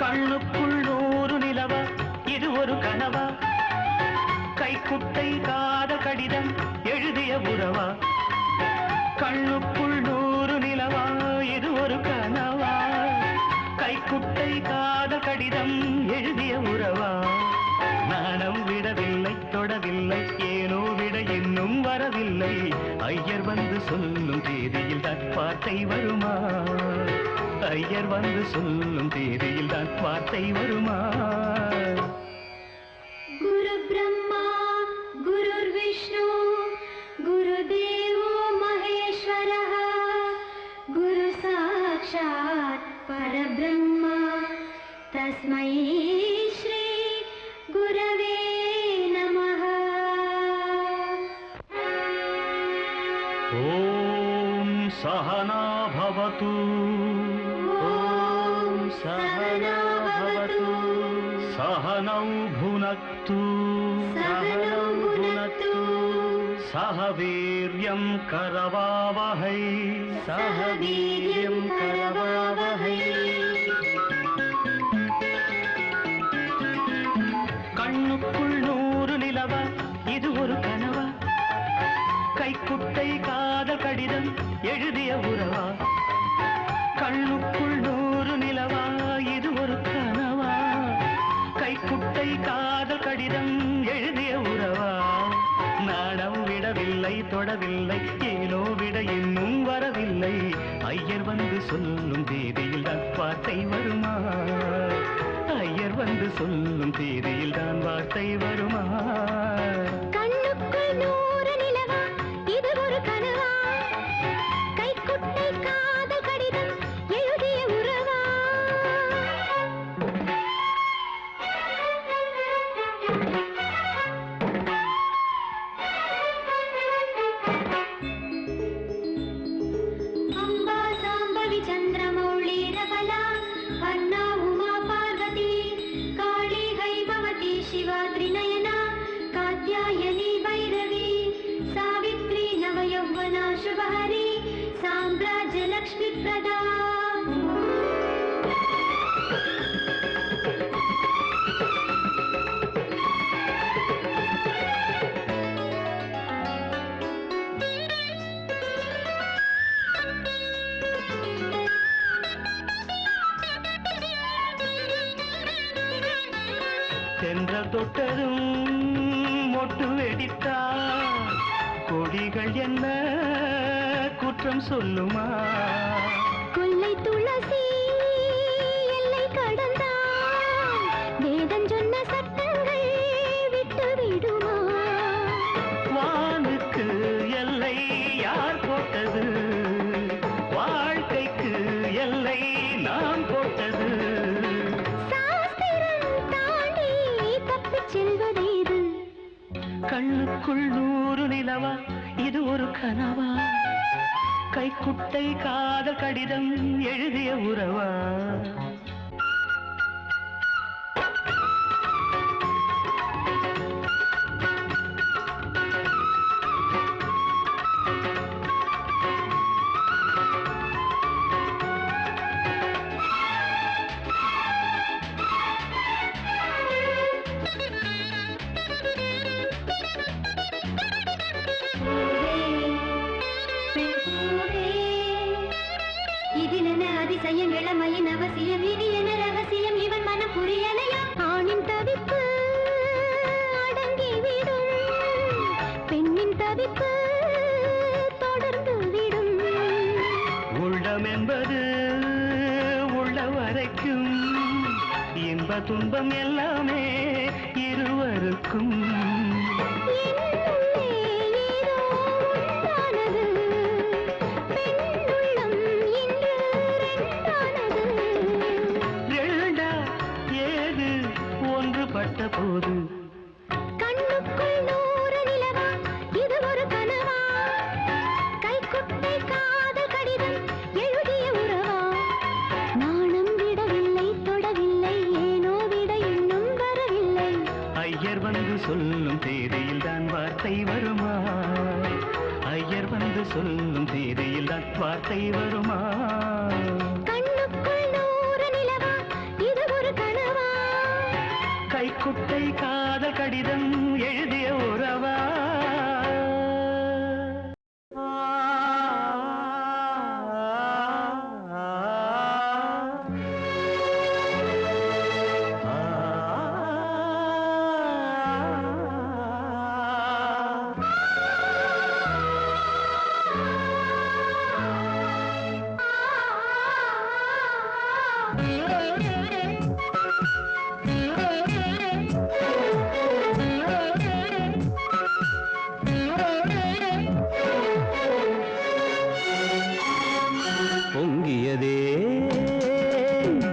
கண்ணுக்குள் நூறு நிலவா இது ஒரு கனவா கைக்குட்டை காத கடிதம் எழுதிய உறவா கண்ணுக்குள் நூறு நிலவா இது ஒரு கனவா கைக்குட்டை காத கடிதம் எழுதிய உறவா நாணம் விடவில்லை தொடவில்லை ஏனோ விட இன்னும் வரவில்லை ஐயர் வந்து சொல்லும் தேதியில் தான் வார்த்தை வருமா ஐயர் வந்து சொல்லும் தேதியில் தான் வார்த்தை வருமா குரு பிரம்மா குரு விஷ்ணு குரு தேவோ மகேஸ்வரः குரு சாக்ஷாத் பரபிரம்ம தஸ்மை ஸ்ரீ குரவே நமः ஓம் சஹனா பவது ஓம் சஹனா பவது சஹனௌ புனக்து சஹனௌ புனக்து சஹ வீர்யம் கரவாவஹை சஹ வீர்யம் கரவாவஹை கண்ணுக்குள் நூறு நிலவா இது ஒரு கனவா கைக்குட்டை காதல் கடிதம் எழுதிய உறவா கண்ணுக்குள் நூறு நிலவா இது ஒரு கனவா கைக்குட்டை காதல் கடிதம் எழுதிய உறவா நாணம் விடவில்லை தொடவில்லை ஏனோ விட இன்னும் வரவில்லை ஐயர் வந்து சொல்லும் தேதியில் தான் வார்த்தை வருமா ஐயர் வந்து சொல்லும் தேதியில் தான் வார்த்தை வருமா கண்ணுக்குள் நூறு நிலவா இது ஒரு கனவா கைக்குட்டை காதல் கடிதம் எழுதிய உறவா அம்பா சாம்பவி சந்திரமௌளி ரபலா அண்ணா உமா பார்வதி காளி ஹைபவதி சிவா த்ரிநயனா காத்யாயனி வைரவி சாவித்ரி நவயௌவனா சுபஹரி சாம்ராஜ்ய லக்ஷ்மி பிரதா சென்ற தொட்டதும் மொட்டு வெடித்தா கொடிகள் என்ன குற்றம் சொல்லுமா கொல்லை துளசி எல்லை கடந்தான் வேதம் சொன்ன சட்டங்கள் விட்டு விடுமா வானுக்கு எல்லை யார் போட்டது வாழ்க்கைக்கு எல்லை நாம் போட்டது செல்வதேது கண்ணுக்குள் நூறு நிலவா இது ஒரு கனவா கைக்குட்டை காதல் கடிதம் எழுதிய உறவா அதிசயம் இளமையின் அவசியம் இது என ரகசியம் இவன் மனம் புரியலையா ஆணின் தவிப்பு அடங்கி விடும் பெண்ணின் தவிப்பு தொடர்ந்து விடும் உள்ளம் என்பது உள்ள வரைக்கும் இன்ப துன்பம் எல்லாமே இருவருக்கும் பட்ட போது கண்ணுக்குள் நூறு நிலவா இது ஒரு கனவா கைக்குட்டை காதல் கடிதம் எழுதிய உறவா நாணம் விடவில்லை தொடவில்லை ஏனோ விட இன்னும் வரவில்லை ஐயர் வந்து சொல்லும் தேதியில் தான் வார்த்தை வருமா ஐயர் வந்து சொல்லும் தேதியில் தான் வார்த்தை வருமா கண்ணுக்குள் நூறு நிலவா இது ஒரு கைக்குட்டை காதல் கடிதம் எழுதிய உறவா பொங்கியதே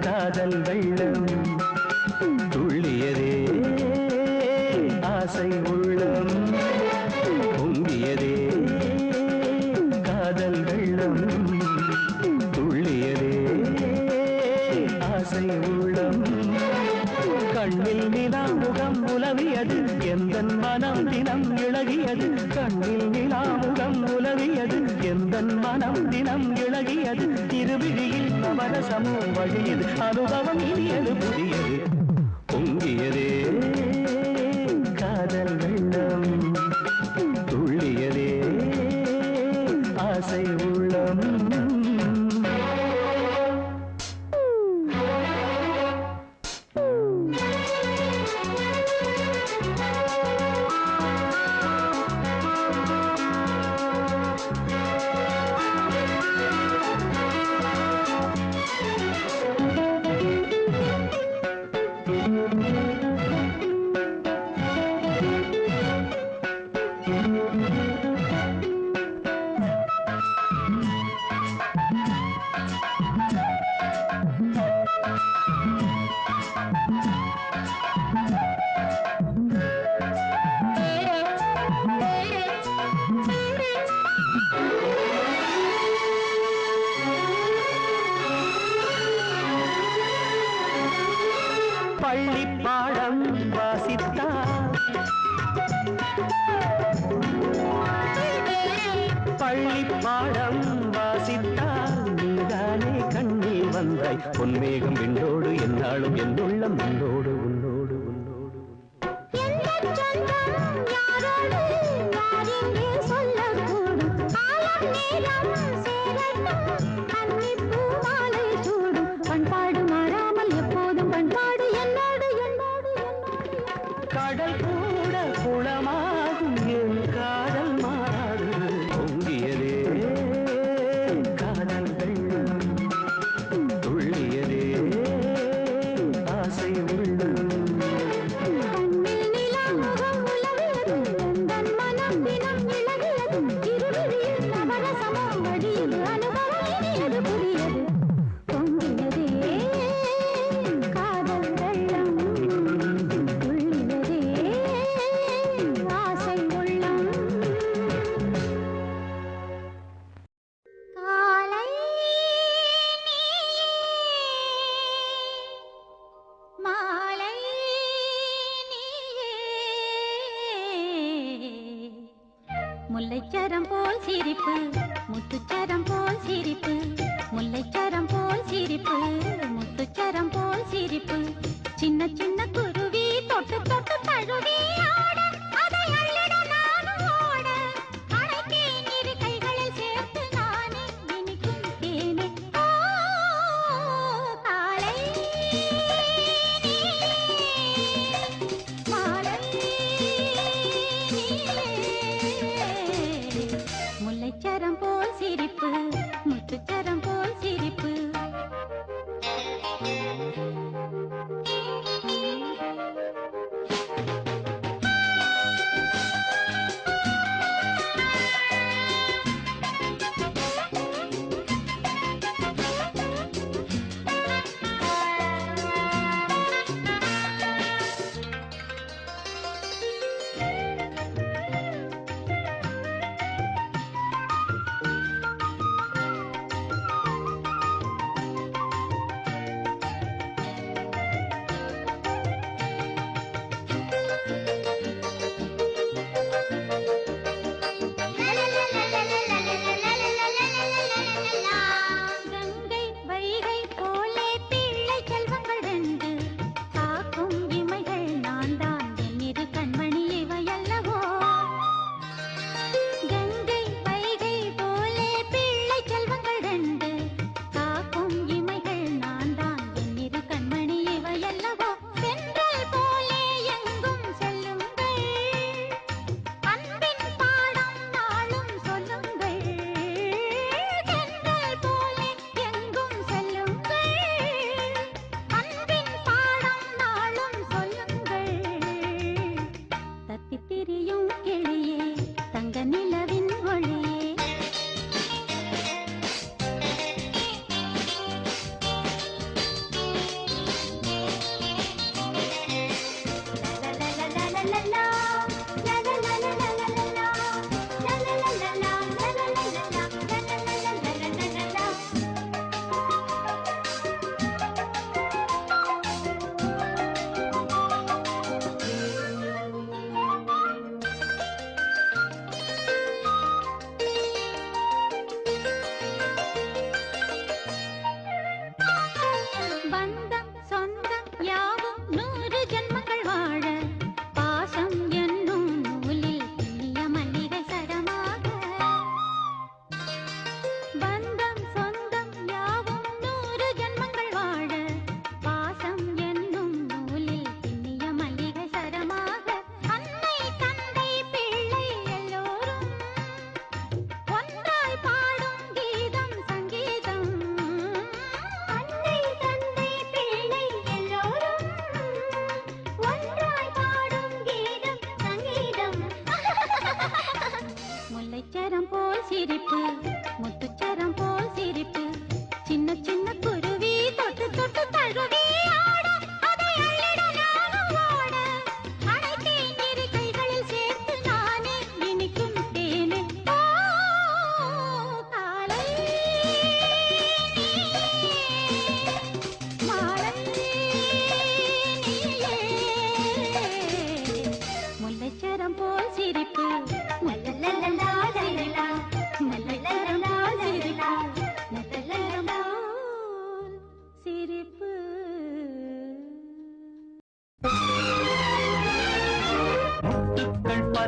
காதல் வெள்ளம் துள்ளியதே ஆசை உள்ளம் பொங்கியதே காதல் வெள்ளம் துள்ளியதே ஆசை உள்ளம் கண்ணில் நிலா முகம் உலவியது எந்தன் மனம் தினம் இழகியது கண்ணில் நிலா முகம் உலவியது எந்தன் மனம் தினம் இழகியது திருவிழியில் நவரசமோ வழியது அனுபவம் இனியது புதியது பொங்கியதே காதல் வெள்ளம் துள்ளியதே ஆசை உள்ளம் பள்ளி பாடம் வாசித்தார் பள்ளி பாடம் வாசித்தார் நீதானே கண்ணில் வந்தாய் பொன்மேகம் விண்ணோடு என்னாலும் என்னுள்ளம் உன்னோடு உன்னோடு உன்னோடு பண்பாடு மாறாமல் எப்போதும் பண்பாடு என்னோடு என்னோடு கடல் கூட குளமாகும் என் காதல் மாறு பொங்கியதே காதல் வெள்ளம் துள்ளியதே ஆசை உள்ளம் கண்ணில் நிலா முகம் உலவியது எந்தன் மனம் தினம் இழகியது இருவிழியில் நவரசமோ வழியில் அனுபவம் இனியது புதியது பொங்கியதே காதல் வெள்ளம் துள்ளியதே ஆசை உள்ளம் காலை நீயே மாலை நீயே முல்லைச்சரம் போல் சிரிப்பு முத்துச்சரம் போல் சிரிப்பு முல்லைச்சரம் போல் சிரிப்பு முத்துச்சரம் போல் சிரிப்பு சின்ன சின்ன குருவி தொட்டு தொட்டு தழுவி ஆட அதை அள்ளிட நானும் ஓட அழைத்தேன் இரு கைகளில் சேர்த்து நானே இனிக்கும் தேனே ஓ காலை நீயே மாலை நீயே முல்லைச்சரம் போல் சிரிப்பு முத்துச்சரம் போல் சிரிப்பு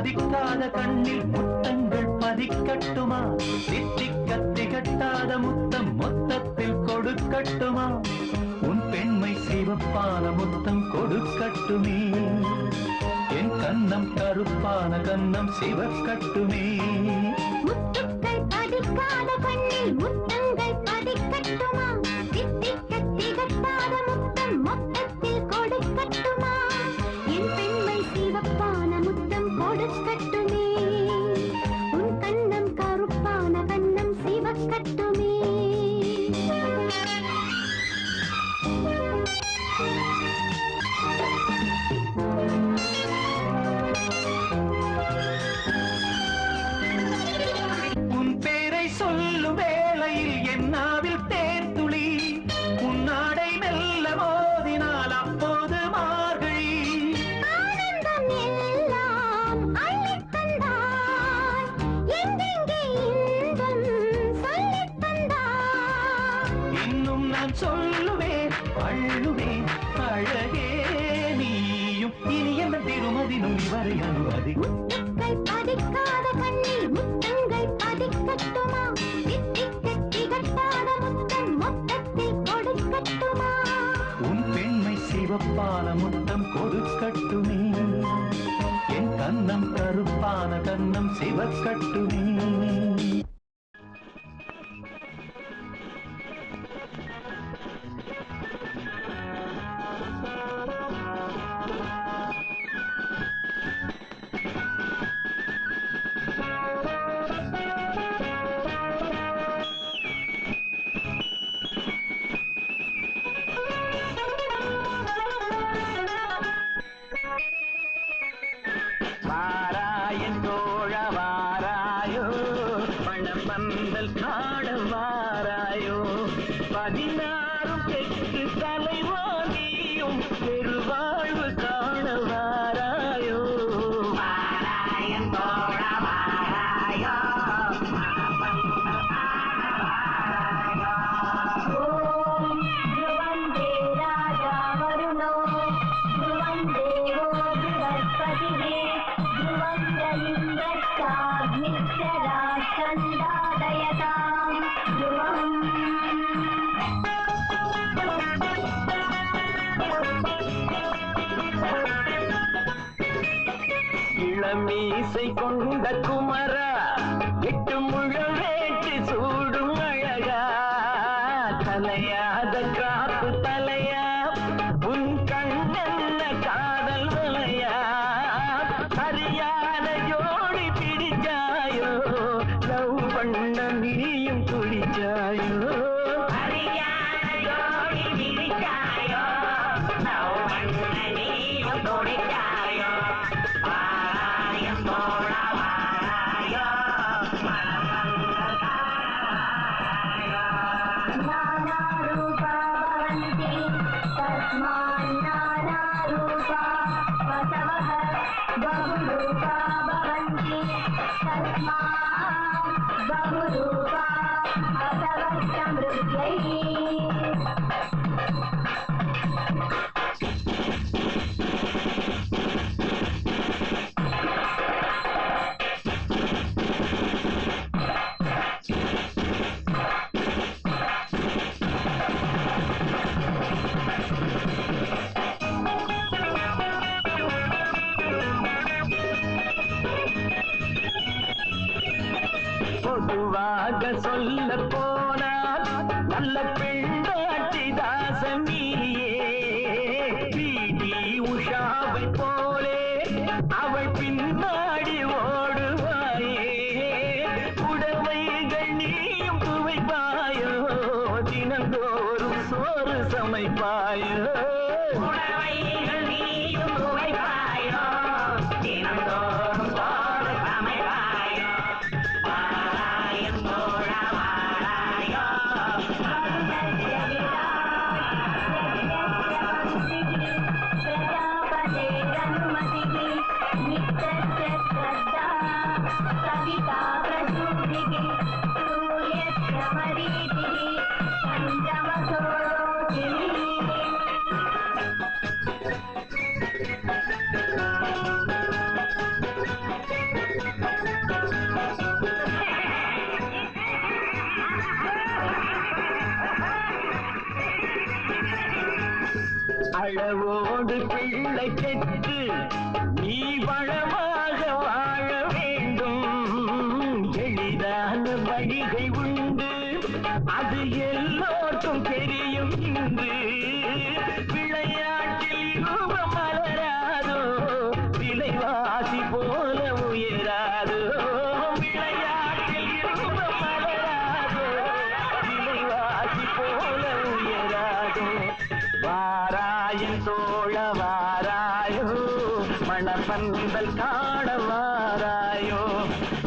பதிக்காத கண்ணில் முத்தங்கள் பதிக்கட்டுமா? தித்திக்க திகட்டாத முத்தம் மொத்தத்தில் கொடுக்கட்டுமா? உன் பெண்மை சிவப்பான முத்தம் கொடுக்கட்டுமே. என் கன்னம் கருப்பான கன்னம் சிவக்கட்டுமே. முத்துக்கள் பதிக்காத கண்ணில் முத்தங்கள் பதிக்கட்டுமா? தித்திக்க திகட்டாத முத்தம் மொத்தத்தில் கொடுக்கட்டுமா? என் பெண்மை சிவப்பான முத்தம் கொடுக்கட்டுமே. உன் கன்னம் கருப்பான கன்னம் சிவக்கட்டுமே. உன் பேரை சொல்லும் வேளையில் என்னாவில் தேர்த்துளி, உன்னாடை மெல்ல மோதினால் அப்போது மார்கழி. ஆனந்தம் எல்லாம் அள்ளித் தந்தாய், எங்கெங்கே இன்பம் சொல்லித் தந்தாய். இன்னும் நான் சொல்லுவேன் அள்ளுவேன் அழகே நீயும் இனி என்ற திருமதினும் இவரை அனுமதி. முத்துக்கள் பதிக்காத கண்ணில் முத்தங்கள் பதிக்கட்டுமா? தித்திக்க திகட்டாத முத்தம் மொத்தத்தில் கொடுக்கட்டுமா? உன் பெண்மை சிவப்பான முத்தம் கொடுக்கட்டுமே. என் கன்னம் கருப்பான கன்னம் சிவக்கட்டுமே. வாராயன் தோழ வாராயோ, மணம் பந்தல் காண வாராயோ, 16 பெற்று தலைவாணியும் பெருவாழ்வு காண வாராயோ. வாராயன் தோழ வாராயோ, மணம் பந்தல் காண வாராயோ. வந்தே ராஜா வருணோ, வந்தே ஓ बृहस्पतिवे, ध्रुवङ्गलिङ्गस्ताग्निश्चरा सन्दादयताम् ध्रुवम्. இளமீசை கொண்ட குமரா, 8 முழம் வேட்டி சூடும் அழகா, தலையாத காப்பு தலையா, உன் கண்ணென்ன காதல் வலையா, சரியான ஜோடி பிடிச்சாயோ, லவ் பண்ண நீயும் துடிச்சாயோ. சரியான ஜோடி பிடிச்சாயோ, லவ் பண்ண நீயும் துடிச்சாயோ. வாராயம் தோழ வாராயோ, नानारूपा भवन्ति तस्मान् नानारूपा बसवः, बहुरूपा भवन्ति तस्मात् बहुरूपा बसवः समृद्ध्यैः. பொதுவாக சொல்ல போனால் நல்ல பெண்டாட்டி தாசன் நீயே. பிடி உஷாவை போலே அவள் பின்னாடி ஓடுவாயே. புடவைகள் நீயும் துவைப்பாயோ, தினந்தோறும் சோறு சமைப்பாயோ. புடவைகள் நீயும் துவைப்பாயோ, தினந்தோறும் சோறு சமைப்பாயோ. வாராயம் தோழ வாராயோ, அளவோடு பிள்ளை பெற்று நீ வளமாக வாழ வேண்டும். எளிதான வழிகை உண்டு, அது எல்லோருக்கும் தெரியும். இன்று விளையாட்டில் ரூபம் மலராதோ, விலைவாசி போல உயராதோ. விளையாட்டில் ரூபம் மலராதோ, விலைவாசி போல உயராதோ. வாராயன் தோழ வாராயோ, மணப்பந்தல் காண வாராயோ.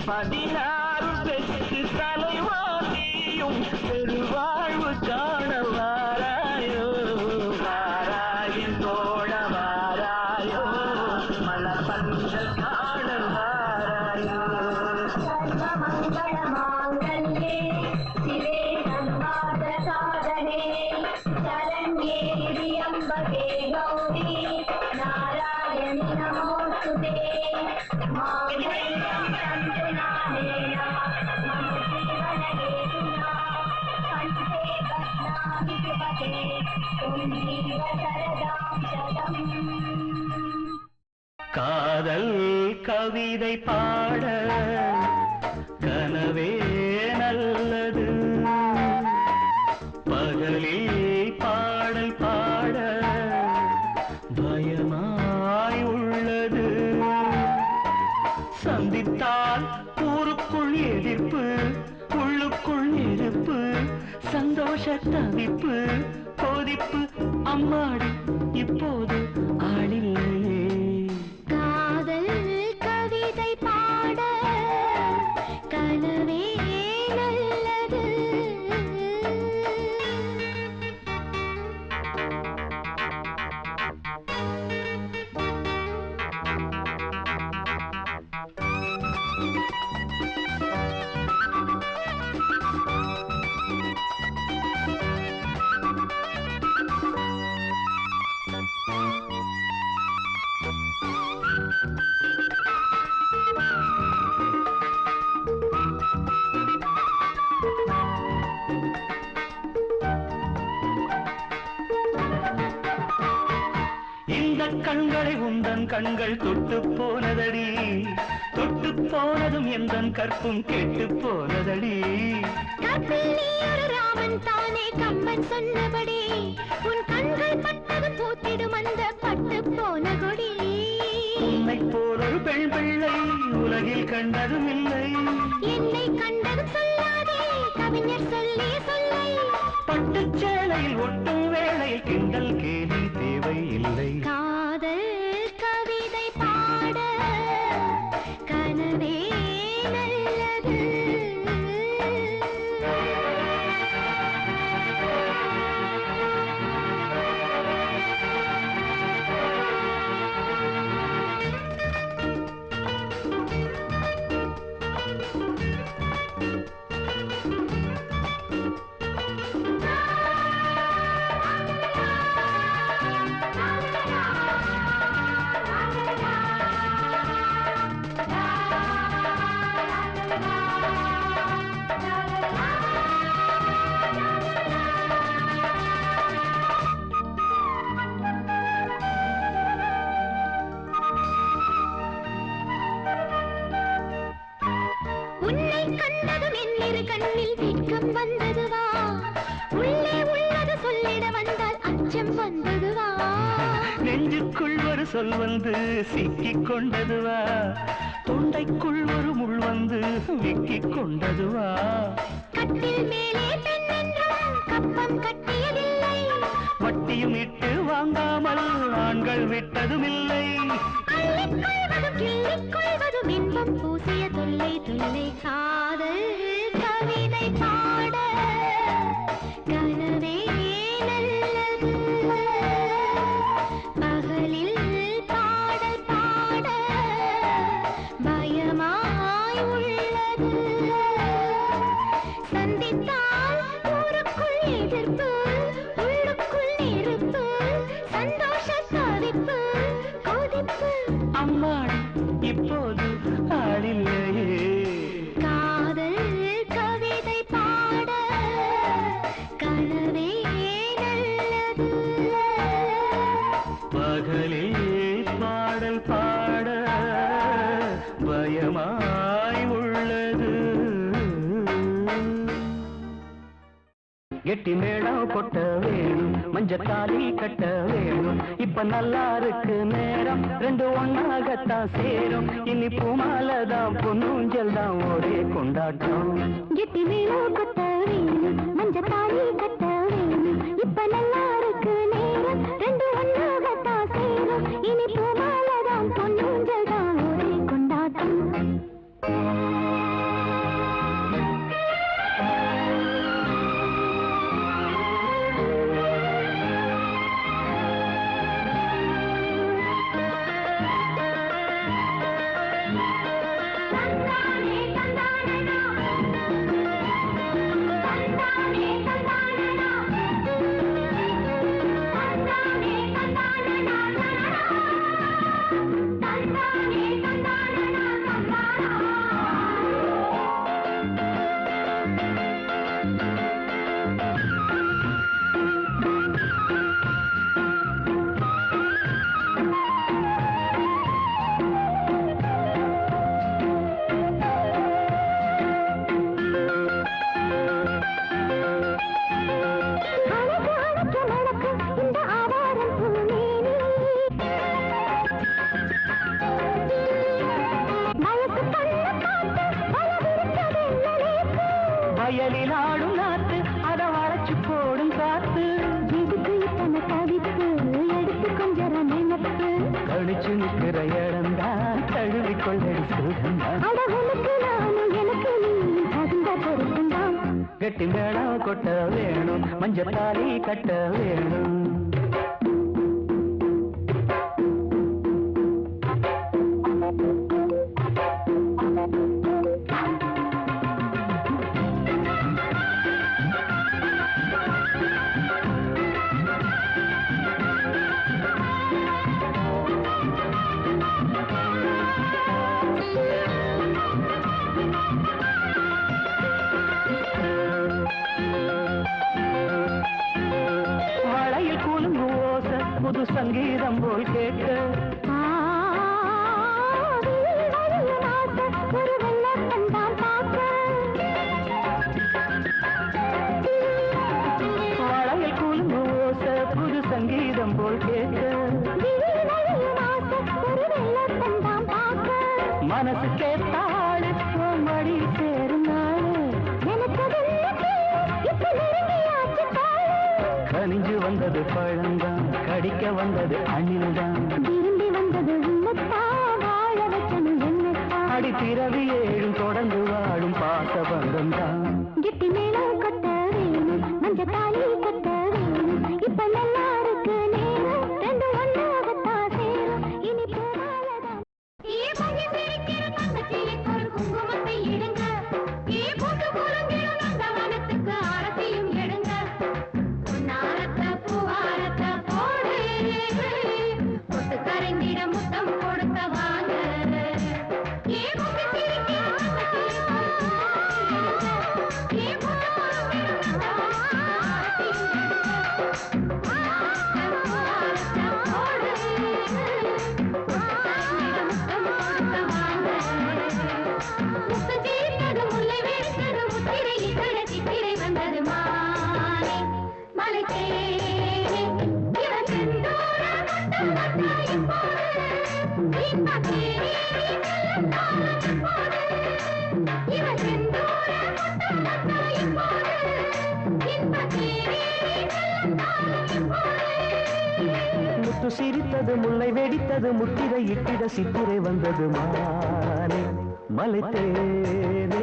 16 பெற்று தலைவாசியும் பெருவாழ்வு காண வாராயோ. வாராயன் தோழ வாராயோ, மணப்பந்தல் காண வாராயோ. சர்வமங்கள மாங்கல்யே சிவே சர்வார்த்த சாதனே சரண்யே திரியம்பகே கௌரி நாராயணி நமோஸ்துதே. மாங்கல்யம் தந்து நானேன மம ஜீவன ஹேதுனா கண்டே பத்மாமி சுபதே தும் ஜீவ சரதாம் சதம். காதல் கவிதை பாட கனவே நல்லது, பகலில் பாடல் பாட பயமாய் உள்ளது. சந்தித்தால் ஊருக்குள் எதிர்ப்பு, உள்ளுக்குள் நெருப்பு, சந்தோஷ தவிப்பு, கொதிப்பு. அம்மாடி இப்போது ஆளில்லையே. காதல் கவிதை பாட கனவே நல்லது. இந்த கண்களை உந்தன் கண்கள் தொட்டு போனதடி, தொட்டு போனதும் எந்தன் கற்பும் கெட்டு போனதடி. கற்பில் நீ ஒரு ராமன் தானே கம்பன் சொன்னபடி, உன் கண்கள் பட்டது பூத்திடும் அந்த பட்டு போன கொடி. உன்னை போல் ஒரு பெண் பிள்ளை உலகில் கண்டதும் இல்லை. என்னை கண்டதும் சொல்லாதே கவிஞர் சொல்லிய சொல்லை. பட்டுச் சேலையில் ஒட்டும் வேளையில் கிண்டல் கேலி தேவை இல்லை. காதல் கவிதை பாட கனவே நல்லது. உன்னை கண்டதும் என்னிரு கண்ணில் வெட்கம் வந்ததுவா, உள்ளே உள்ளது சொல்லிட வந்தால் அச்சம் வந்ததுவா. நெஞ்சுக்குள் ஒரு சொல் வந்து சிக்கிக் கொண்டதுவா, தொண்டைக்குள் ஒரு முள் வந்து விக்கிக் கொண்டதுவா. கட்டில் மேலே பெண் என்றும் கப்பம் கட்டியதில்லை, வட்டியும் இட்டு வாங்காமல் ஆண்கள் விட்டதும் இல்லை. அள்ளிக் கொள்வதும் கிள்ளிக் கொள்வதும் இன்பம் பூசிய தொல்லை தொல்லை. காதல் கவிதை பாட கனவே நல்லது, பகலில் பாடல் பாட பயமாய் உள்ளது. சந்தித்தால் ஊருக்குள் எதிர்ப்பு, உள்ளுக்குள் நெருப்பு, சந்தோஷ தவிப்பு, கொதிப்பு. அம்மாடி இப்போது ஆளில்லையே. காதல் கவிதை பாட மஞ்சத்தாலி கட்ட வேணும். இப்ப நல்லா இருக்கு நேரம், ரெண்டு ஒன்னாகத்தான் சேரும். இனி பூமாலதான் பொன்னூஞ்சல் தான் ஒரே கொண்டாட்டம். கெட்டி மேளம் கொட்ட வேணும், மஞ்சத்தாலி கட்ட வேணும். இப்ப நல்லா இருக்கு நேரம், ரெண்டு ஒன்னாகத்தான் சேரும். இனி பூமாலதான் பொன்னூஞ்சல் தான் ஒரே கொண்டாட்டம். வயலில் ஆடும் நாத்து, அதை வளைச்சு போடும் காத்து. இதுக்கு இத்தனை தவிப்பு, எடுத்து கொஞ்சம் நினைப்பு. கழிச்சு நிற்கிற இடம்தான் தழுவி கொள்ளடி சுகந்தான். அழகுக்கு நானும் எனக்கு நீ தகுந்த பொருத்தம்தான். கெட்டி மேளம் கொட்ட வேணும், மஞ்சத்தாலி கட்ட வேணும். வளையில் கூலுங்கு ஓச புது சங்கீதம் போல் கேட்க. ஒரு வெள்ளத்தந்தான் பார்க்க. வளையில் கூலுங்கு ஓச புது சங்கீதம் போல் கேட்க. ஒரு வெள்ளத்தந்தான் பார்க்க. மனசு கேட்டாடு மடி சேரும் நாடு. கனிஞ்சு வந்தது பழந்தான், கடிக்க வந்தது அணில்தான். விரும்பி வந்தது உன்னத்தா, வாழ வச்சனும் என்னத்தா. அடி பிறவி ஏழும் தொடர்ந்து வாழும் பாசபந்தம் தான். கெட்டி மேளம் கொட்ட வேணும், மஞ்சத்தாலி கட்ட வேணும். இப்ப நல்லா இருக்கு நேரம், ரெண்டு ஒன்னாகத்தான் சேரும். இனி பூமாலதான். குங்குமத்தை இடுங்க, பூத்து குறுங்கிடும் அந்த வனத்துக்கு ஆரத்தையும் எடுங்க. பொன்னாரத்தை பூவாரத்தை போடு, பொட்டு கரைந்திட முத்தம் கொடுத்த வாங்க. முத்து சிரித்தது, முல்லை வெடித்தது, முத்திரை இட்டிட சித்திரை வந்தது மானே மலை தேனே.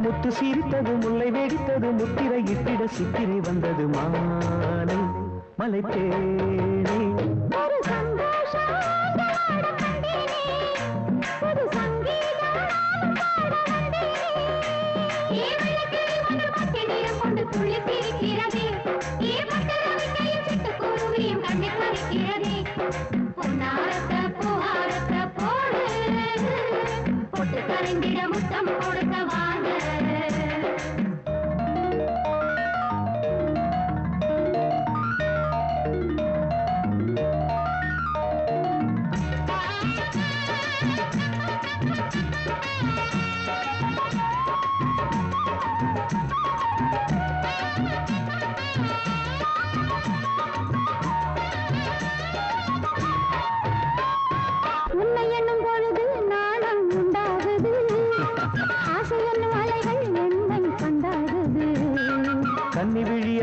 முத்து சிரித்தது முல்லை வெடித்தது முத்திரை இட்டிட சித்திரை வந்தது மாலை மலை தேனே ஒரு சந்தோஷம் ஒரு சங்கீதம் கொண்டு துள்ளி சிரிக்கிறதே சிட்டுக்குருவியும் கண்ணை பறிக்கிறதே பொன்னாரத்த பூஹாரத்த போடு பொட்டு கரைந்திட முத்தம் கொடுக்க வாங்க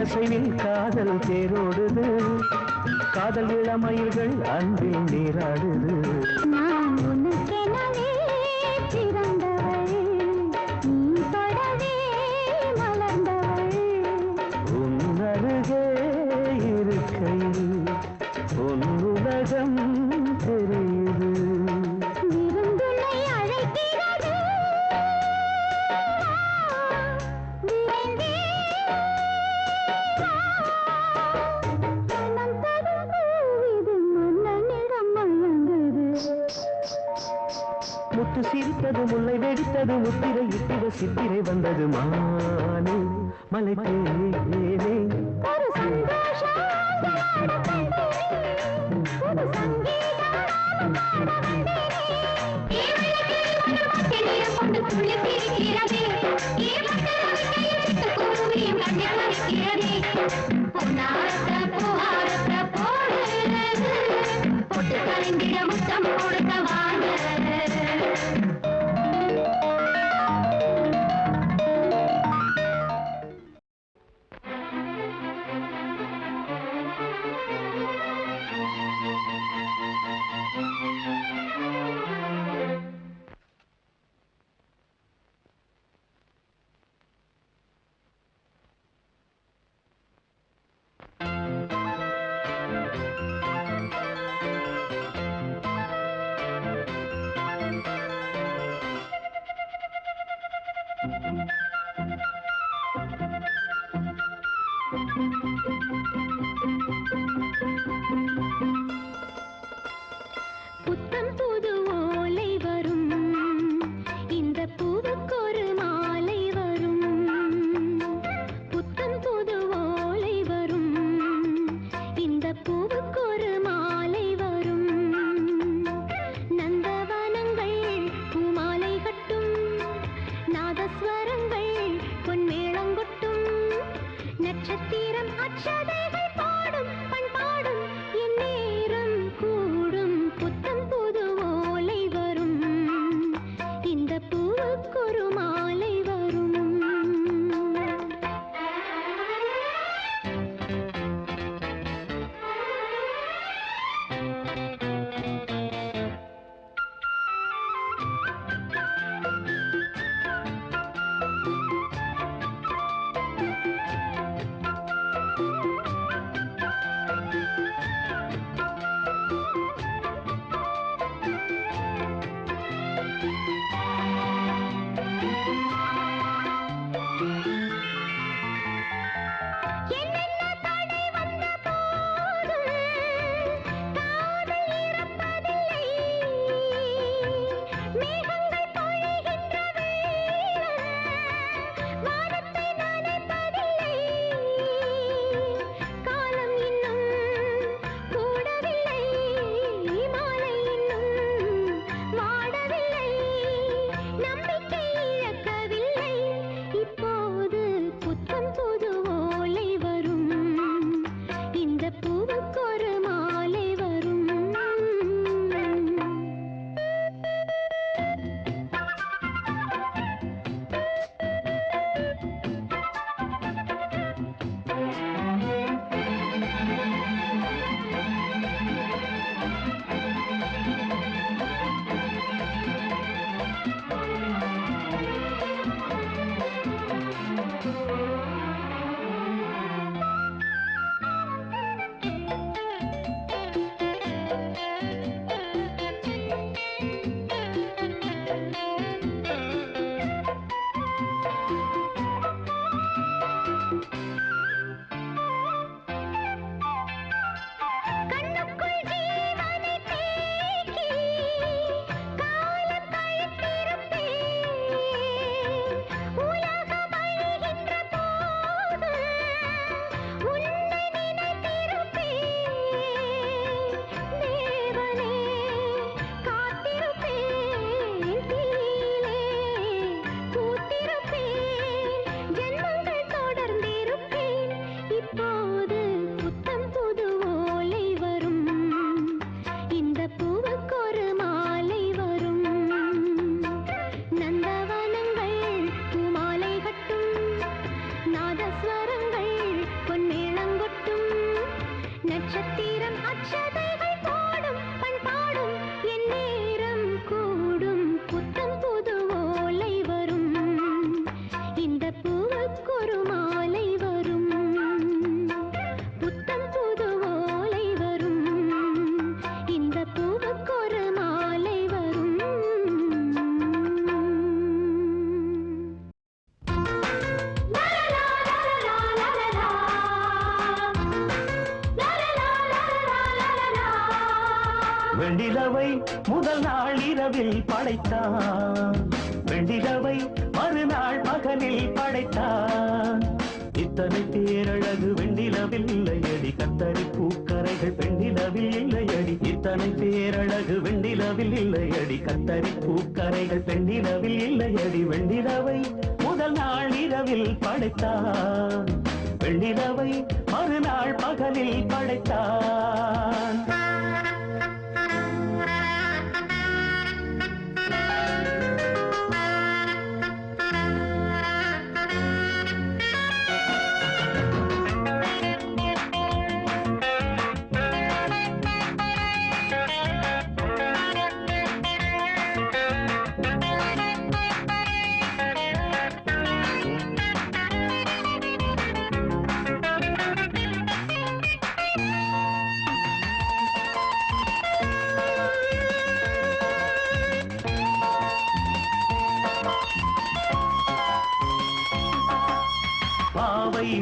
அசைவில் காதல் தேரோடுது காதல் இளமயில்கள் அன்பில் நீராடுது நான் உனக்கெனவே பிறந்தவள் நீ தொடவே மலர்ந்தவள் உன்னருகே இருக்கையில் உன் உலகம் தெரியுது விருந்துனை அழைக்கிறது முத்து சிரித்தது முல்லை வெடித்தது முத்திரை இட்டிட சித்திரை வந்தது மானே மலை தேனே ஒரு சந்தோஷம் ஒரு சங்கீதம் கொண்டு துள்ளி சிரிக்கிறதே சிட்டுக்குருவியும் கண்ணை பறிக்கிறதே பொன்னாரத்த பூஹாரத்த போடு பொட்டு கரைந்திட முத்தம் கொடுக்க வாங்க புத்தம் புது ஓலை வரும் இந்த பூவுக்கொரு மாலை வரும் புத்தம் புது ஓலை வரும் இந்த பூவுக்கொரு மாலை வரும் நந்தவனங்கள் பூமாலை கட்டும் நாதஸ்வரங்கள் பொன்மேளங்கொட்டும் நட்சத்திரம் அட்சதைகள் பாடும் பண்பாடும் எந்நேரம் கூடும் புத்தம் புது ஓலை வரும் இந்த பூவுக்கொரு மாலை வரும் இப்போது புத்தம் புது ஓலை வரும் ஸ்வரங்கள் பொன்மேளங்கொட்டும் நட்சத்திரம் அட்சதைகள் போடும் பண்பாடும் என் நேரம் கூடும் புத்தம் புது ஓலை வரும் இந்த பூவுக்கொரு மாலை வரும் புத்தம் புது ஓலை வரும் இந்த பூவுக்கொரு மாலை வரும் வெண்ணிலவை முதல் நாள் இரவில் படைத்தான், வெண்ணிலவை மறுநாள் பகலில் படைத்தான். இத்தனை பேரழகு வெண்ணிலவில் இல்லையடி, கத்தரி பூக்கரைகள் பெண்ணிலவில் இல்லையடி. இத்தனை பேரழகு வெண்ணிலவில் இல்லையடி, கத்தரி பூக்கரைகள் பெண்ணிலவில் இல்லையடி. வெண்ணிலவை முதல் நாள் இரவில் படைத்தான், வெண்ணிலவை மறுநாள் பகலில் படைத்தான்.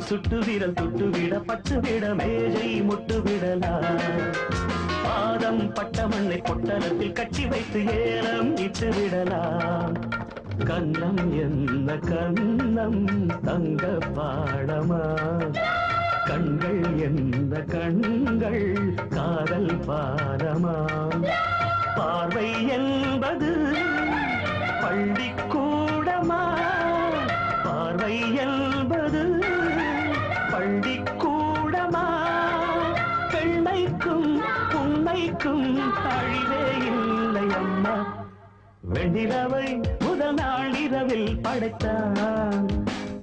சுட்டு விரல் தொட்டு விட பட்டு விட மேஜை முட்டு விடலாம். பாதம் பட்ட மண்ணை பொட்டலத்தில் கட்டி வைத்து ஏலம் இட்டு விடலாம். கண்ணம் என்ன கண்ணம் தங்க பாடமா, கண்கள் என்ன கண்கள் காதல் பாடமா. பார்வை என்பது பள்ளிக்கூடமா, பார்வை என்பது பள்ளிக்கூடமா. பெண்மைக்கும் உண்மைக்கும் அழிவே இல்லை அம்மா. வெண்ணிலவை முதல் நாள் இரவில் படைத்தான்,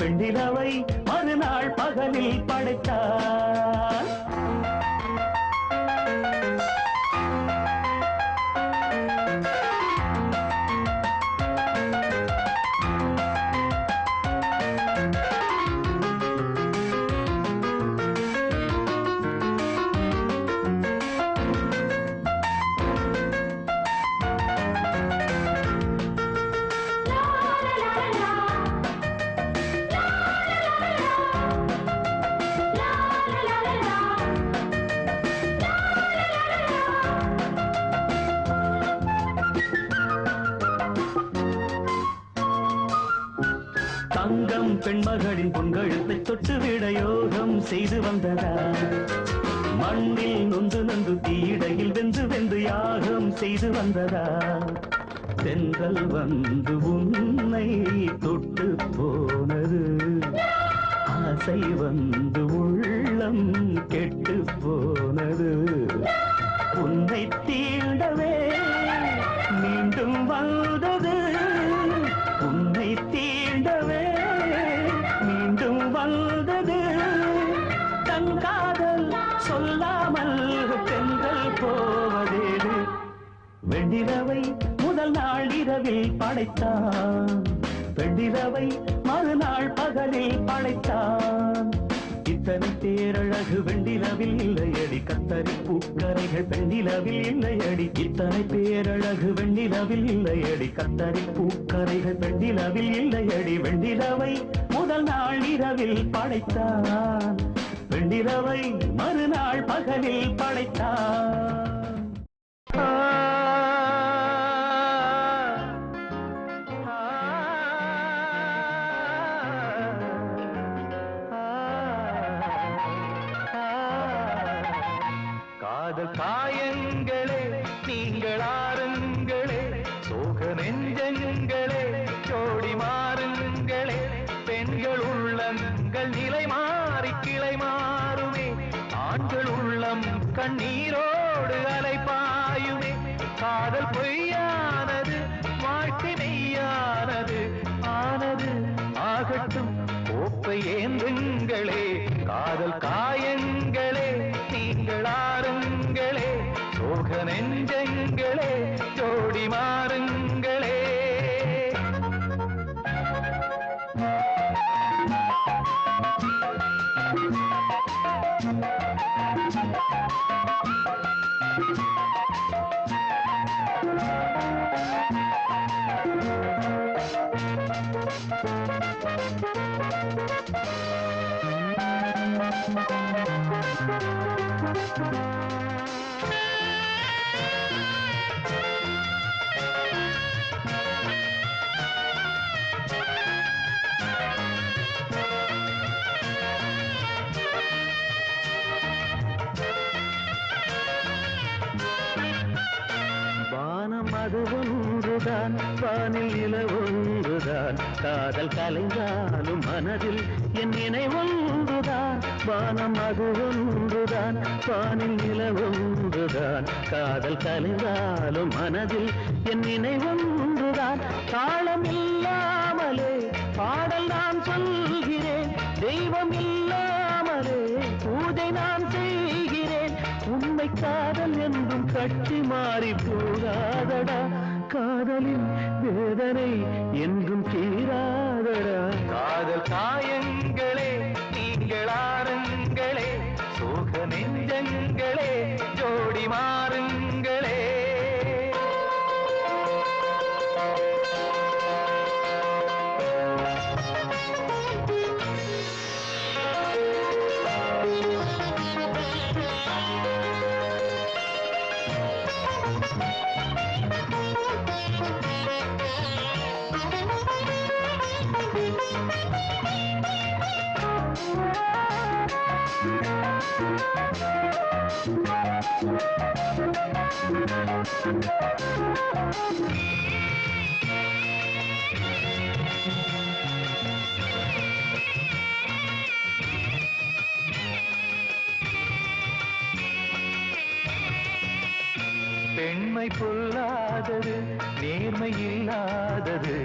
பெண்ணிலவை மறுநாள் பகலில் படைத்தான். தங்கம் பெண்மகளின் பொன்கழுத்தை தொட்டுவிட யோகம் செய்து வந்ததா. மண்ணில் நொந்து நொந்து தீடையில் வெந்து வெந்து யாகம் செய்து வந்ததா. தென்றல் வந்து உன்னை தொட்டு போனது, ஆசை வந்து உள்ளம் கெட்டு போனது. உன்னை தீண்டவே மீண்டும் வந்தது, உன்னை தீண்டவே மீண்டும் வந்தது. தங்காதல் சொல்லாமல் தென்றல் போவதேது. வெண்ணிலவை முதல் நாள் இரவில் படைத்தான், வெண்ணிலவை மறுநாள் பகலில் படைத்தான். இத்தனை பேரழகு வெண்ணிலவில் இல்லையடி, கத்தரி பூக்கரைகள் பெண்ணிலவில் இல்லையடி. இத்தனை பேரழகு வெண்ணிலவில் இல்லையடி, கத்தரி பூக்கரைகள் பெண்ணிலவில் இல்லையடி. வெண்ணிலவை முதல் நாள் இரவில் படைத்தான், வெண்ணிலவை மறுநாள் பகலில் படைத்தான். காதல் காயங்களே நீங்கள் ஆறுங்களே, சோக நெஞ்சங்களே ஜோடி மாறுங்களே. பெண்கள் உள்ளங்கள் நிலை மாறி கிளை மாறுமே, ஆண்கள் உள்ளம் கண்ணீரோடு அலைப்பாயுமே. காதல் பொய்யானது வாழ்க்கை மெய்யானது, ஆனது ஆகட்டும் கோப்பை பூவை ஏந்துங்களே காதல் காயங்களே நீங்கள் ஆறுங்களே சோக நெஞ்சங்களே ஜோடி மாறுங்களே. அது ஒன்றுதான் வானில் நிலவொன்றுதான் காதல் கலைந்தாலும் மனதில் என் நினைவொன்றுதான். வானம் அது ஒன்றுதான் வானில் நிலவொன்றுதான் காதல் கலைந்தாலும் மனதில் என் நினைவொன்றுதான். தாளம் இல்லாமலே பாடல் நான் சொல்கிறேன், தெய்வம் இல்லாமலே பூஜை நான் செய்கிறேன். உண்மை காதல் என்றும் கட்டி மாறி போகாதடா, காதலின் வேதனை என்றும் தீராதடா. காதல் காயங்களே நீங்கள் ஆறுங்களே சோக நெஞ்சங்களே ஜோடி மாறுங்களே. பெண்மை பொல்லாதது நேர்மை இல்லாதது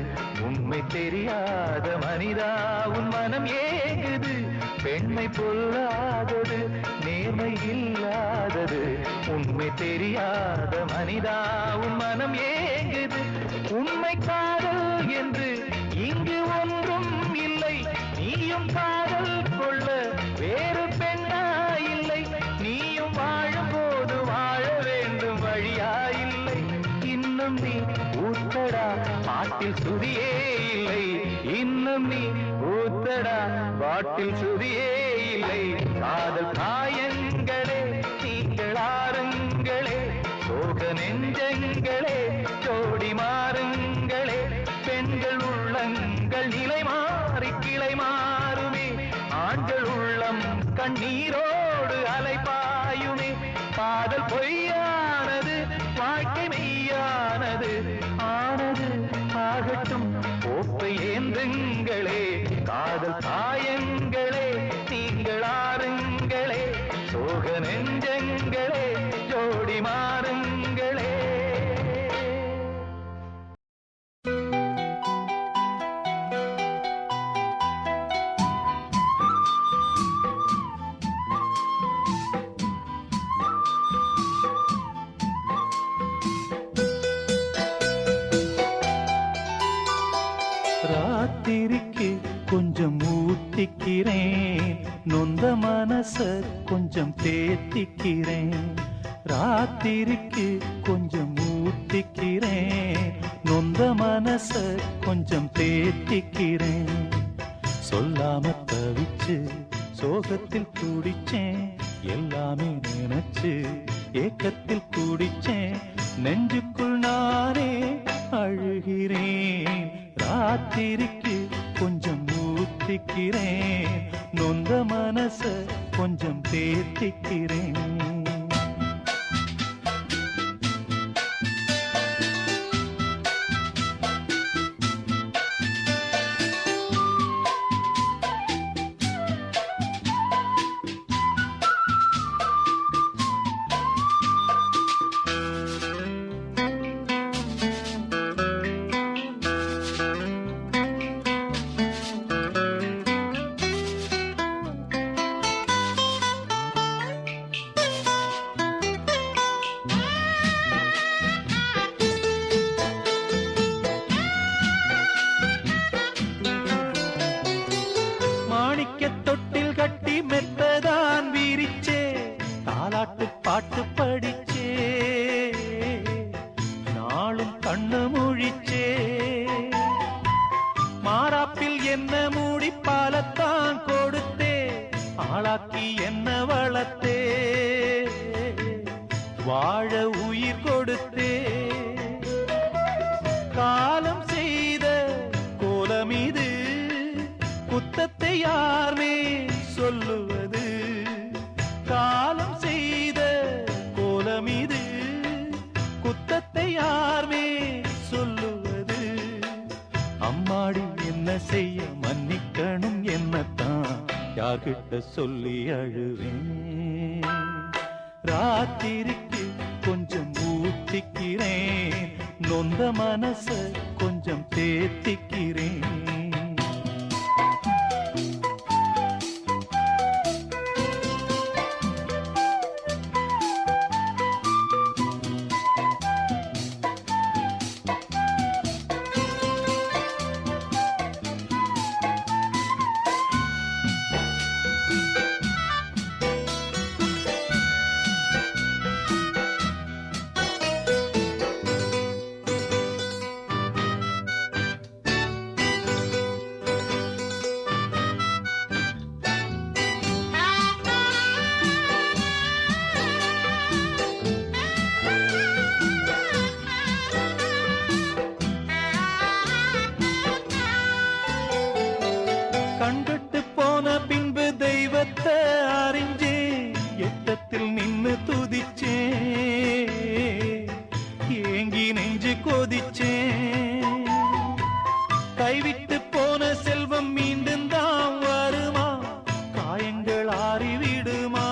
உண்மை தெரியாத மனிதா உன் மனம் ஏங்குது. பெண்மை பொல்லாதது நேர்மை இல்லாதது உண்மை தெரியாத மனிதா உன் மனம் ஏங்குது. உண்மை காதல் என்று இங்கு ஒன்றும் இல்லை, நீயும் காதல் கொள்ள வேறு பெண்ணா இல்லை. நீயும் வாழும் போது வாழ வேண்டும் வழியா இல்லை. இன்னும் நீ ஊத்தடா பாட்டில் சுதியே இல்லை, இன்னும் நீ ஊத்தடா பாட்டில் சுதியே இல்லை. காதல் காயங்களே நீங்கள் ஆறுங்களே சோக நெஞ்சங்களே ஜோடி மாறுங்களே. பெண்கள் உள்ளங்கள் நிலை மாறி கிளை மாறுமே, ஆண்கள் உள்ளம் கண்ணீரோடு அலைபாயுமே. காதல் பொய்யானது வாழ்க்கை மெய்யானது, ஆனது ஆகட்டும் போப்பை ஏந்துங்களே. காதல் காயங்களே நீங்கள் ஆறுங்களே சோக நெஞ்சங்களே ஜோடி மாறுங்களே. ராத்திரிக்கு கொஞ்சம் ஊத்திக்கிறேன், நொந்த மனச கொஞ்சம் தேத்திக்கிறேன். ராத்திரிக்கு கொஞ்சம் ஊத்திக்கிறேன், நொந்த மனச கொஞ்சம் தேத்திக்கிறேன். சொல்லாம தவிச்சு சோகத்தில் துடிச்சேன், எல்லாமே நினைச்சு ஏக்கத்தில் குடிச்சேன். நெஞ்சுக்குள் நானே அழுகிறேன். ராத்திரிக்கு கொஞ்சம் ஊத்திக்கிறேன், நொந்த மனச கொஞ்சம் தேத்திக்கிறேன். மெத்ததான் வீரிச்சே தாலாட்டு பாட்டு படிச்சே நாளும் கண்ணு முழிச்சே மாறாப்பில் என்ன மூடி பாலத்தான் கொடுத்தே ஆளாக்கி என்ன வளர்த்தே வாழ உயிர் கொடுத்தே காலம் செய்த கோலம் இது குத்தத்தை யாரே சொல்லுவது காலம் செய்த கோலம் இது குத்தத்தை யாரே சொல்லுவது அம்மாடி என்ன செய்ய மன்னிக்கணும் என்னத்தான் யார்கிட்ட சொல்லி அழுவேன் ராத்திரிக்கு கொஞ்சம் ஊத்திக்கிறேன் நொந்த மனச கொஞ்சம் தேத்திக்கிறேன் கண்கட்டு போன பின்பு தெய்வத்தை அறிஞ்சே எட்டத்தில் நின்னு துதிச்சே ஏங்கி நெஞ்சு கொதிச்சே கைவிட்டு போன செல்வம் மீண்டும் தான் வருமா காயங்கள் ஆறிவிடுமா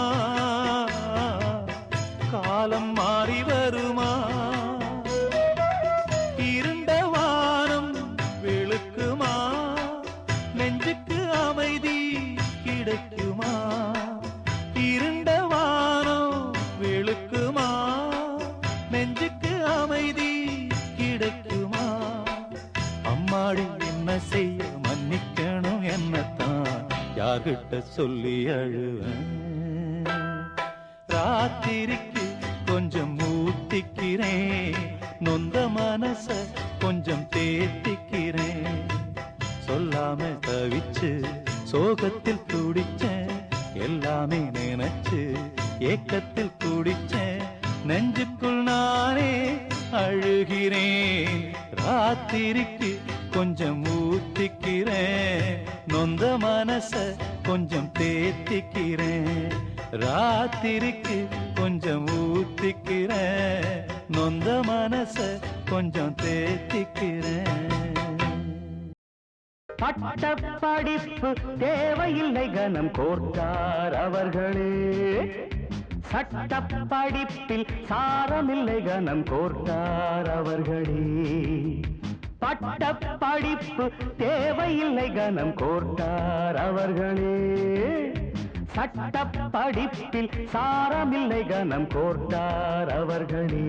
காலம் மாறி வருமா இருண்ட வானம் வெளுக்குமா நெஞ்சுக்கு அமைதி கிடைக்குமா இருண்ட வானம் வெளுக்குமா நெஞ்சுக்கு அமைதி கிடைக்குமா அம்மாடி என்ன செய்ய மன்னிக்கணும் என்னத்தான் யார்கிட்ட சொல்லி அழுவேன் ராத்திரிக்கு கொஞ்சம் ஊத்திக்கிறேன் நொந்த மனச கொஞ்சம் தேத்திக்கிறேன் சொல்லாம தவிச்சு சோகத்தில் துடிச்சேன் எல்லாமே நினைச்சு ஏக்கத்தில் துடிச்சேன் நெஞ்சுக்குள் நானே அழுகிறேன் ராத்திரிக்கு கொஞ்சம் ஊத்திக்கிறேன் நொந்த மனச கொஞ்சம் தேத்திக்கிறேன் ராத்திரிக்கு கொஞ்சம் ஊத்திக்கிறேன் நொந்த மனச கொஞ்சம் தேத்திக்கிறேன் பட்ட படிப்பு தேவையில்லை கனம் கோர்த்தார் அவர்களே சட்ட படிப்பில் சாரமில்லை கனம் கோர்த்தார் அவர்களே பட்ட படிப்பு தேவையில்லை கனம் கோர்த்தார் அவர்களே சட்ட படிப்பில் சாரமில்லை கனம் கோர்த்தார் அவர்களே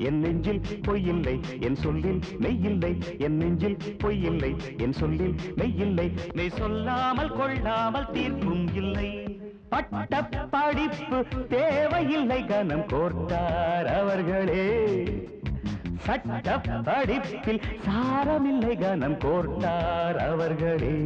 என் நெஞ்சில் பொய்யில்லை என் சொல்லில் மெய்யில்லை என் நெஞ்சில் பொய்யில்லை என் சொல்லில் மெய்யில்லை மெய் சொல்லாமல் கொள்ளாமல் தீர்ப்பும் இல்லை பட்ட படிப்பு தேவையில்லை கனம் கோர்த்தார் அவர்களே சட்ட படிப்பில் சாரமில்லை கனம் கோர்த்தார் அவர்களே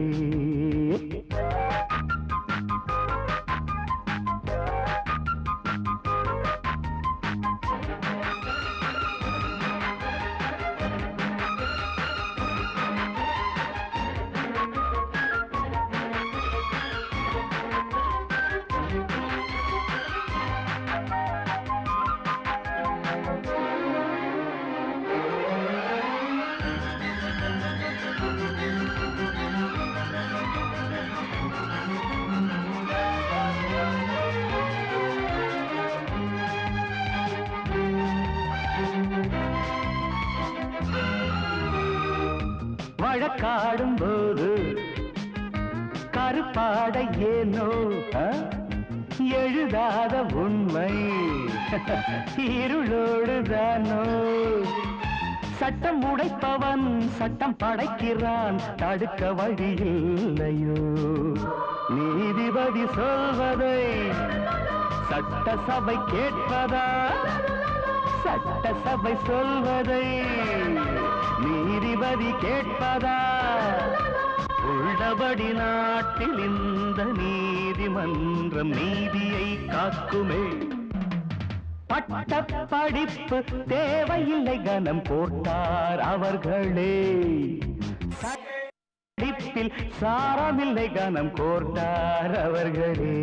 வழக்காடும் போது கருப்பாட ஏனோ எழுதாத உண்மை இருளோடு தானோ சட்டம் உடைப்பவன் சட்டம் படைக்கிறான், தடுக்க வழியில்லையோ. நீதிபதி சொல்வதை சட்டசபை கேட்பதா? சட்டசபை சொல்வதை நீதிபதி கேட்பதா? உள்ளபடி நாட்டில் இந்த நீதிமன்றம் நீதியை காக்குமே. பட்ட படிப்பு தேவையில்லை கனம் போட்டார் அவர்களே. படிப்பில் சாரமில்லை கனம் கோர்த்தார் அவர்களே.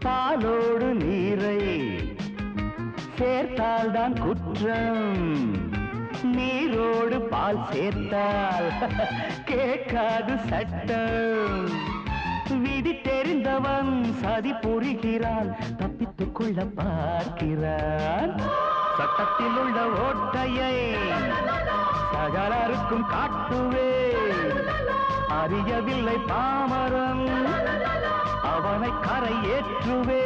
பாலோடு நீரை சேர்த்தால்தான் குற்றம், நீரோடு பால் சேர்த்தால் கேட்காது சட்டம். விதி தெரிந்தவன் சதி புரிகிறான், தப்பித்துக் கொள்ள பார்க்கிறான். சட்டத்தில் உள்ள ஓட்டையை சகலருக்கும் காட்டுவே. அறியவில்லை பாமரன், அவனை கரை ஏற்றுவே.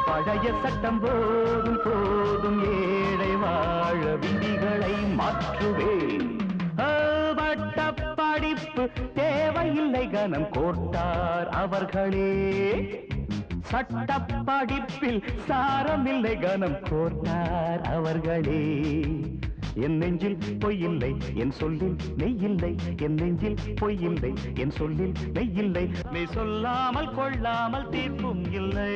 பழைய சட்டம் போதும் போதும் ஏழை வாழ விதிகளை மாற்றுவே. பட்ட படிப்பு தேவையில்லை கனம் கோர்த்தார் அவர்களே. சட்ட படிப்பில் சாரமில்லை கனம் கோர்த்தார் அவர்களே. என் நெஞ்சில் பொய்யில்லை, என் சொல்லில் மெய்யில்லை. என் நெஞ்சில் பொய்யில்லை, என் சொல்லில் மெய்யில்லை. மெய் சொல்லாமல் கொள்ளாமல் தீர்ப்பும் இல்லை.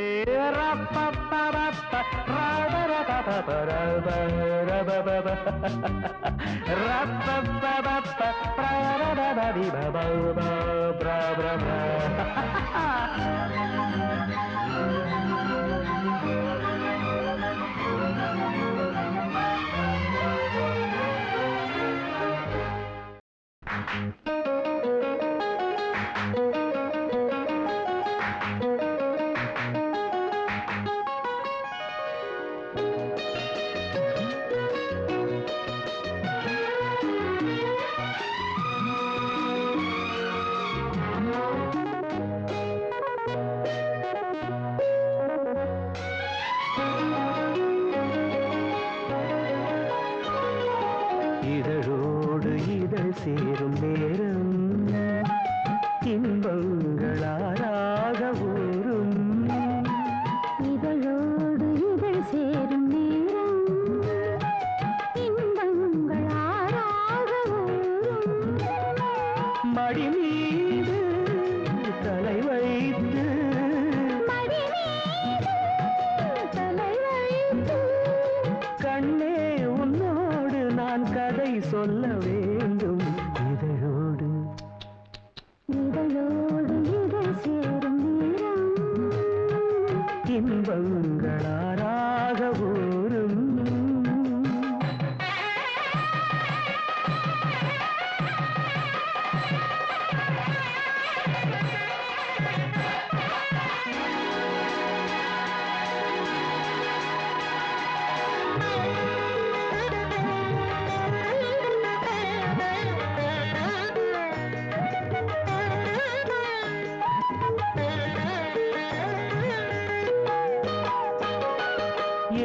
இதழோடு இதழ் சேரும் நேரம் இன்பங்களாராக ஊரும். இதழோடு இதழ் சேரும் நேரம் இன்பங்களாராக ஊரும். மடி மீது தலை வைத்து மடி மீது தலை வைத்து கண்ணே உன்னோடு நான் கதை சொல்ல வேண்டும். இதழோடு இதழோடு இதழ் சேரும் நேரம் இன்பங்களாராக ஊரும்.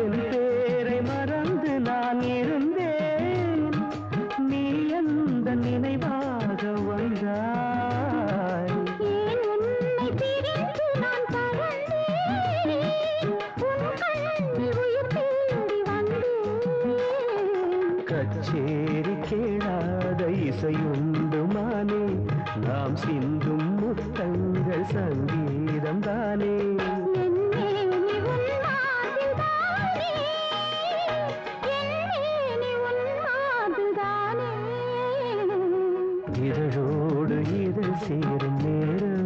என் பேரை மறந்து நான் இருந்தேன், நீ எந்த நினைவாக வந்தாய். ஏன் உன்னை பிரிந்து நான் பறந்தேன், உன் கண்ணில் உயிர் தேடி வந்தேன். கச்சேரி கேளாத இசையுண்டு மானே, நாம் சிந்தும் முத்தங்கள் சங்கீதம் தானே. இதழோடு இதழ் சேரும் நேரம்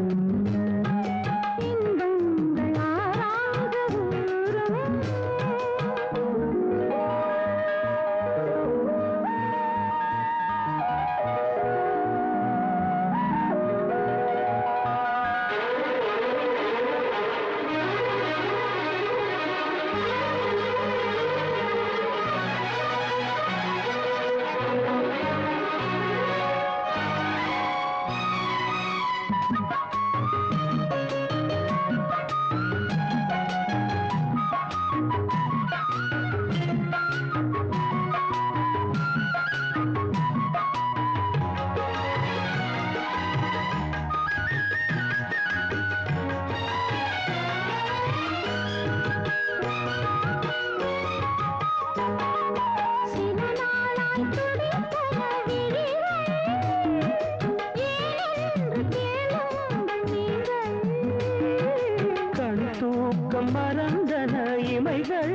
மறந்தன இமைகள்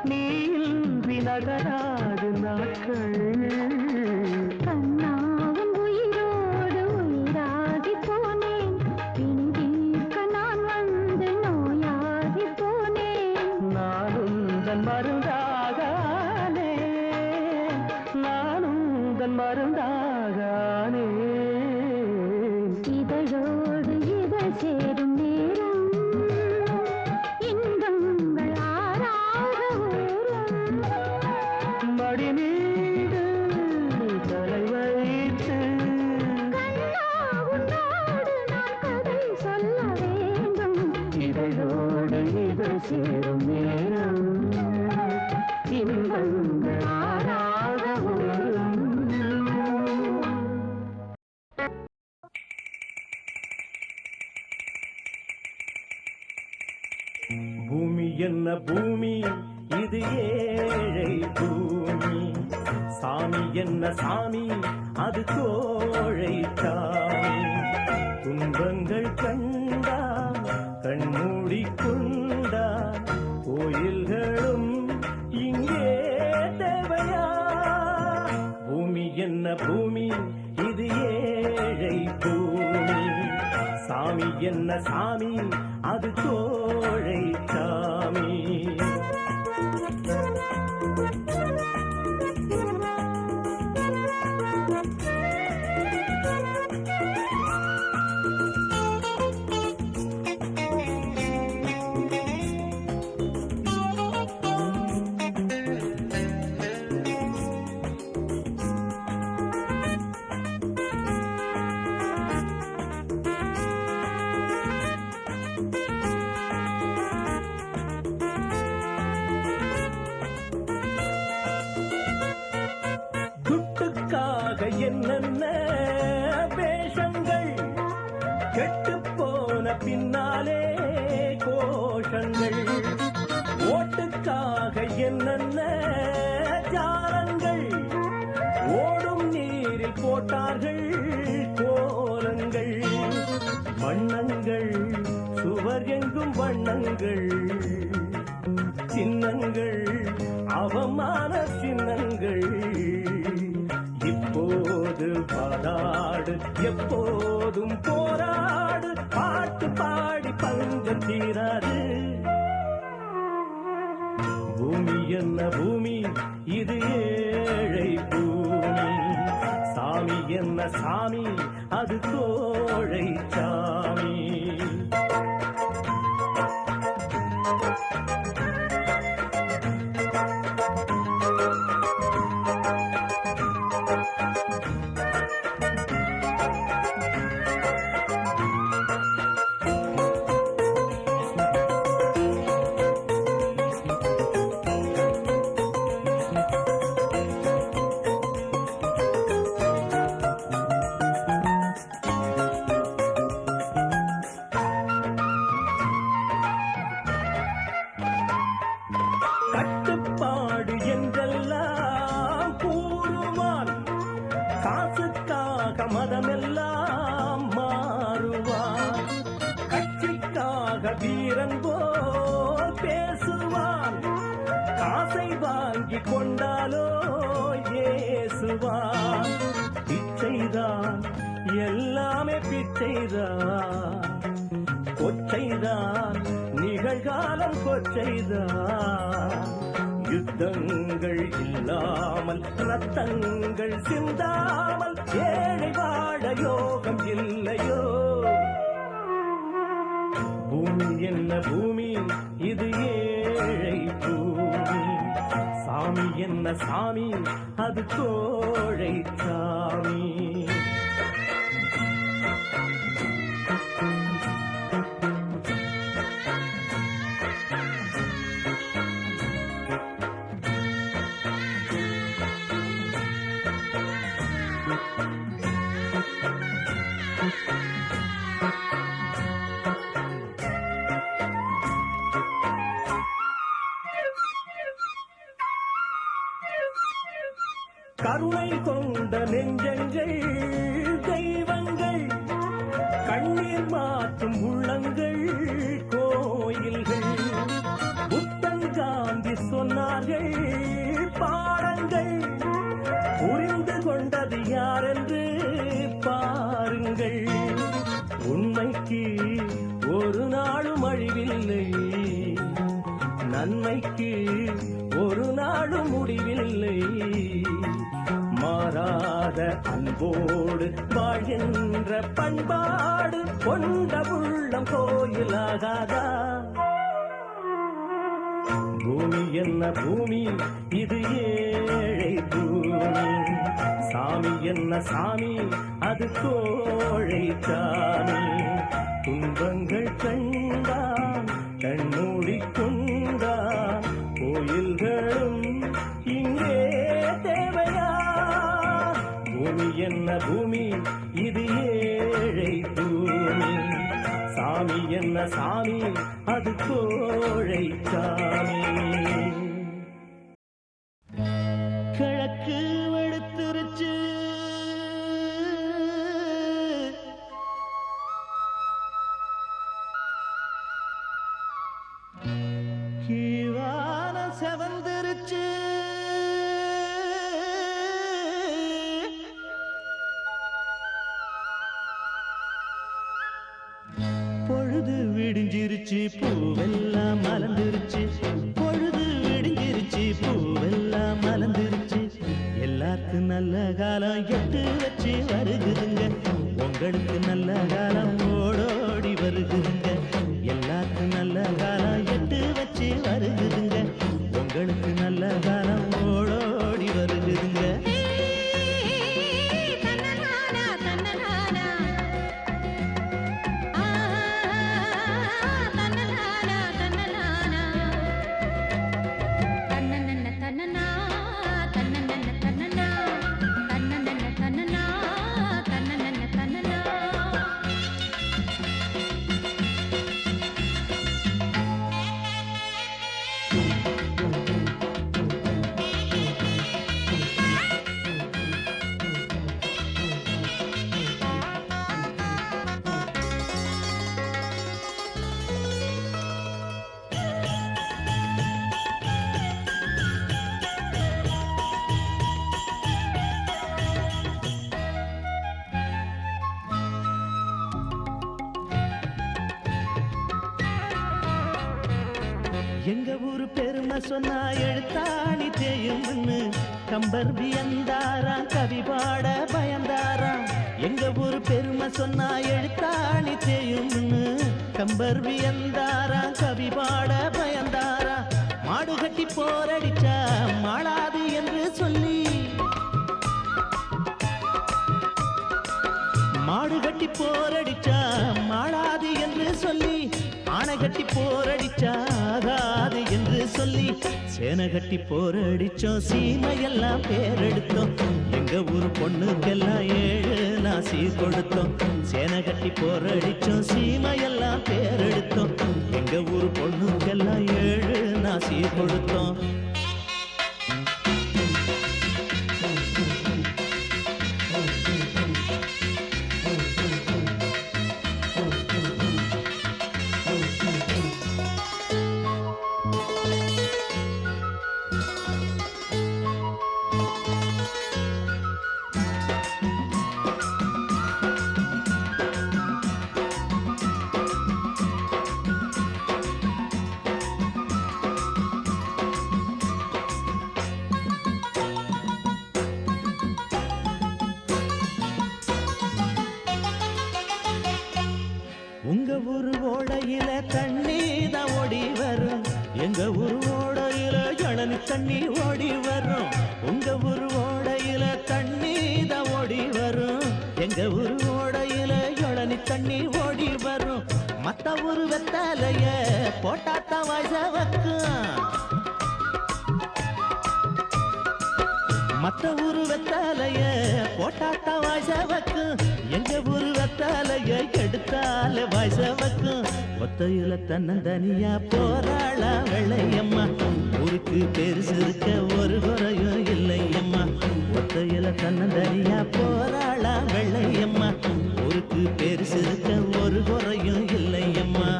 நீ நகராது நாட்கள். கண்ணாவும் உயிரோடு உயிராகி போனேன், பிணிதீர்க்க நான் வந்து நோயாகி போனேன். நானும் தன் மருந்தாகானே, நானும் தன் மருந்தாகானே. இதழோடு இதழ் சேரும் நேரம் மடிமீது தலை வைத்து உன்னோடு நான் கதை சொல்ல வேண்டும். இதழோடு இதழ் சேரும் நேரம் இன்பங்கள் ஆறாக ஊரும். பூமி என்ன பூமி, இது ஏழை பூமி. சாமி என்ன சாமி, அது கோழை சாமி. துன்பங்கள் கண்டா கண்மூடி கொண்டா, கோயில்களும் இங்கே தேவையா? பூமி என்ன பூமி, இது ஏழை பூமி. சாமி என்ன சாமி, அது கோழை சாமி. என்னென்ன வேஷங்கள், கெட்டு போன பின்னாலே கோஷங்கள். ஓட்டுக்காக என்னென்ன ஜாலங்கள், ஓடும் நீரில் போட்டார்கள் கோலங்கள். வண்ணங்கள் சுவர் எங்கும் வண்ணங்கள், சின்னங்கள் அவமான சின்னங்கள். இப்போது பாடாடு, எப்போதும் போராடு, பாட்டு பாடி பஞ்சம் தீராது. பூமி என்ன பூமி, இது ஏழை பூமி. சாமி என்ன சாமி, அது கோழை சாமி. கட்டுப்பாடு என்றெல்லாம் கூறுவான், காசுக்காக மதமெல்லாம் வீரன் போல் பேசுவான் காசை வாங்கி கொண்டாலோ ஏசுவான் பிச்சைதான் எல்லாமே பிச்சைதான் கொச்சைதான் நிகழ்காலம் கொச்சைதான் யுத்தங்கள் இல்லாமல் ரத்தங்கள் சிந்தாமல் ஏழை வாழ யோகம் இல்லையோ பூமி என்ன பூமி இது ஏழை பூமி சாமி என்ன சாமி அது கோழை சாமி கருணை கொண்ட நெஞ்சங்கள் தெய்வங்கள் கண்ணீர் மாற்றும் உள்ளங்கள் கோயில்கள் புத்தன் காந்தி சொன்னார்கள் பாடங்கள் புரிந்து கொண்டது யாரென்று பாருங்கள் உண்மைக்கு ஒரு நாளும் அழிவில்லை நன்மைக்கு ஒரு நாளும் முடிவில்லை மாறாத அன்போடு வாழ்கின்ற பண்பாடு கொண்ட உள்ளம் கோயிலாகாதா பூமி என்ன பூமி இது ஏழை பூமி சாமி என்ன சாமி அது கோழை சாமி துன்பங்கள் கண்டான் கண்மூடி கொண்டான் கோயில்களும் இங்கே தேவையா பூமி என்ன பூமி இது ஏழை பூமி சாமி என்ன சாமி அது கோழை சாமி கிழக்கு வெளுத்துருச்சு கீழான செவந்திருச்சு பொழுது விடிஞ்சிருச்சு பூவெல்லாம் மலர்ந்துருச்சு பொழுது விடிஞ்சிருச்சு பூவெல்லாம் மலர்ந்துருச்சு எல்லாருக்கும் நல்ல காலம் எட்டு வச்சு வருகுதுங்க உங்களுக்கு நல்ல காலம் ஓடோடி வருகுதுங்க எல்லாருக்கும் நல்ல காலம் எட்டு வச்சு வருகுதுங்க உங்களுக்கு நல்ல காலம் ஓடோடி வருகுதுங்க எங்க ஊரு பெருமை சொன்னா எழுத்தாணி தேயும்னு கம்பர் வியந்தாரா கவி பாட பயந்தாரா எங்க ஊரு பெருமை சொன்னா எழுத்தாணி தேயும்னு கம்பர் வியந்தாரா கவி பாட பயந்தாரா மாடு கட்டி போரடிச்சா மாளாது என்று சொல்லி மாடு கட்டி போரடிச்சா மாளாது என்று சொல்லி ஆனை கட்டி போரடிச்சாகாது என்று சொல்லி சேனை கட்டி போரடிச்சோம் சீமையெல்லாம் பேரெடுத்தோம் எங்க ஊர் பொண்ணுக்கெல்லாம் 7 நாசி கொடுத்தோம் சேனை கட்டி போரடிச்சோம் சீமையெல்லாம் பேரெடுத்தோம் எங்க ஊர் பொண்ணுக்கெல்லாம் 7 நாசி கொடுத்தோம் ஓடையில இளநி தண்ணி ஓடி வரும். உங்க ஊர் ஓடையில தண்ணி தான் ஓடி வரும். எங்க ஊர் ஓடையில இளநி தண்ணி ஓடி வரும். மத்த ஊர் வெத்தலைய போட்டாத்தான் வாய்ஸ வைக்கும். மத்த ஊரு வெத்தாலைய போட்டாத்தா வாய்சவக்கு. எங்க ஊரு வெத்தாலைய எடுத்தால வாய்சவக்கு. ஒத்தையில தன்னந்தனியா போராளா வெள்ளையம்மா. ஊருக்கு பெருசு இருக்க ஒரு குறையும் இல்லையம்மா. ஒத்தையில தன்னந்தனியா போராளா வெள்ளையம்மா. ஊருக்கு பெருசு இருக்க ஒரு குறையும் இல்லையம்மா.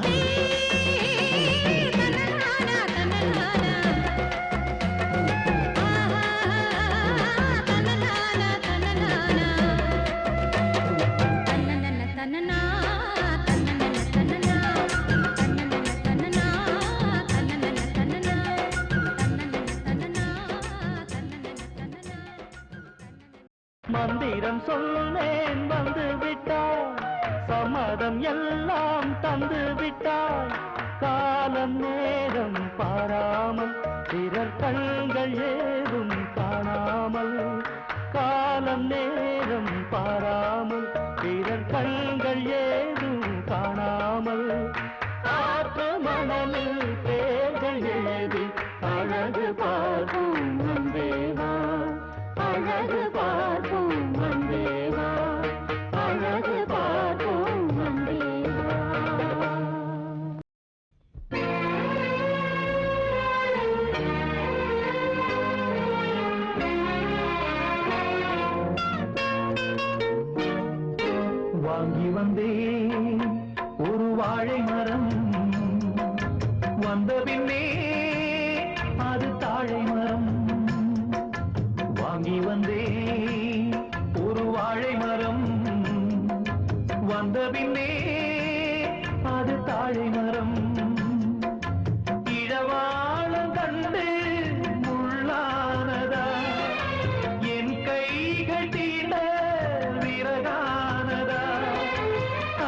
மந்திரம் சொன்னேன் வந்து விட்டாய். சம்மதம் எல்லாம் தந்து விட்டாய். காலம் நேரம் பாராமல் பிறர் கண்கள் ஏதும் காணாமல். காலம் நேரம் பாராமல் பிறர் கண்கள் ஏதும் காணாமல். காற்று மணலில் பேர்கள் ஏது அழகு பார்க்கும் வந்தேவா. அழகு பார்க்கும் வந்தேவா. அழகு பார்க்கும் வந்தேவா. வாங்கி வந்தேன் ஒரு வாழை மரம். வந்த பின்னே அது தாழை மரம். வாங்கி வந்தேன் ஒரு வாழை மரம். வந்த பின்னே அது தாழை மரம். இழவாழம் கண்டு முள்ளானதா. என் கைகள் தீண்ட விறகானதா.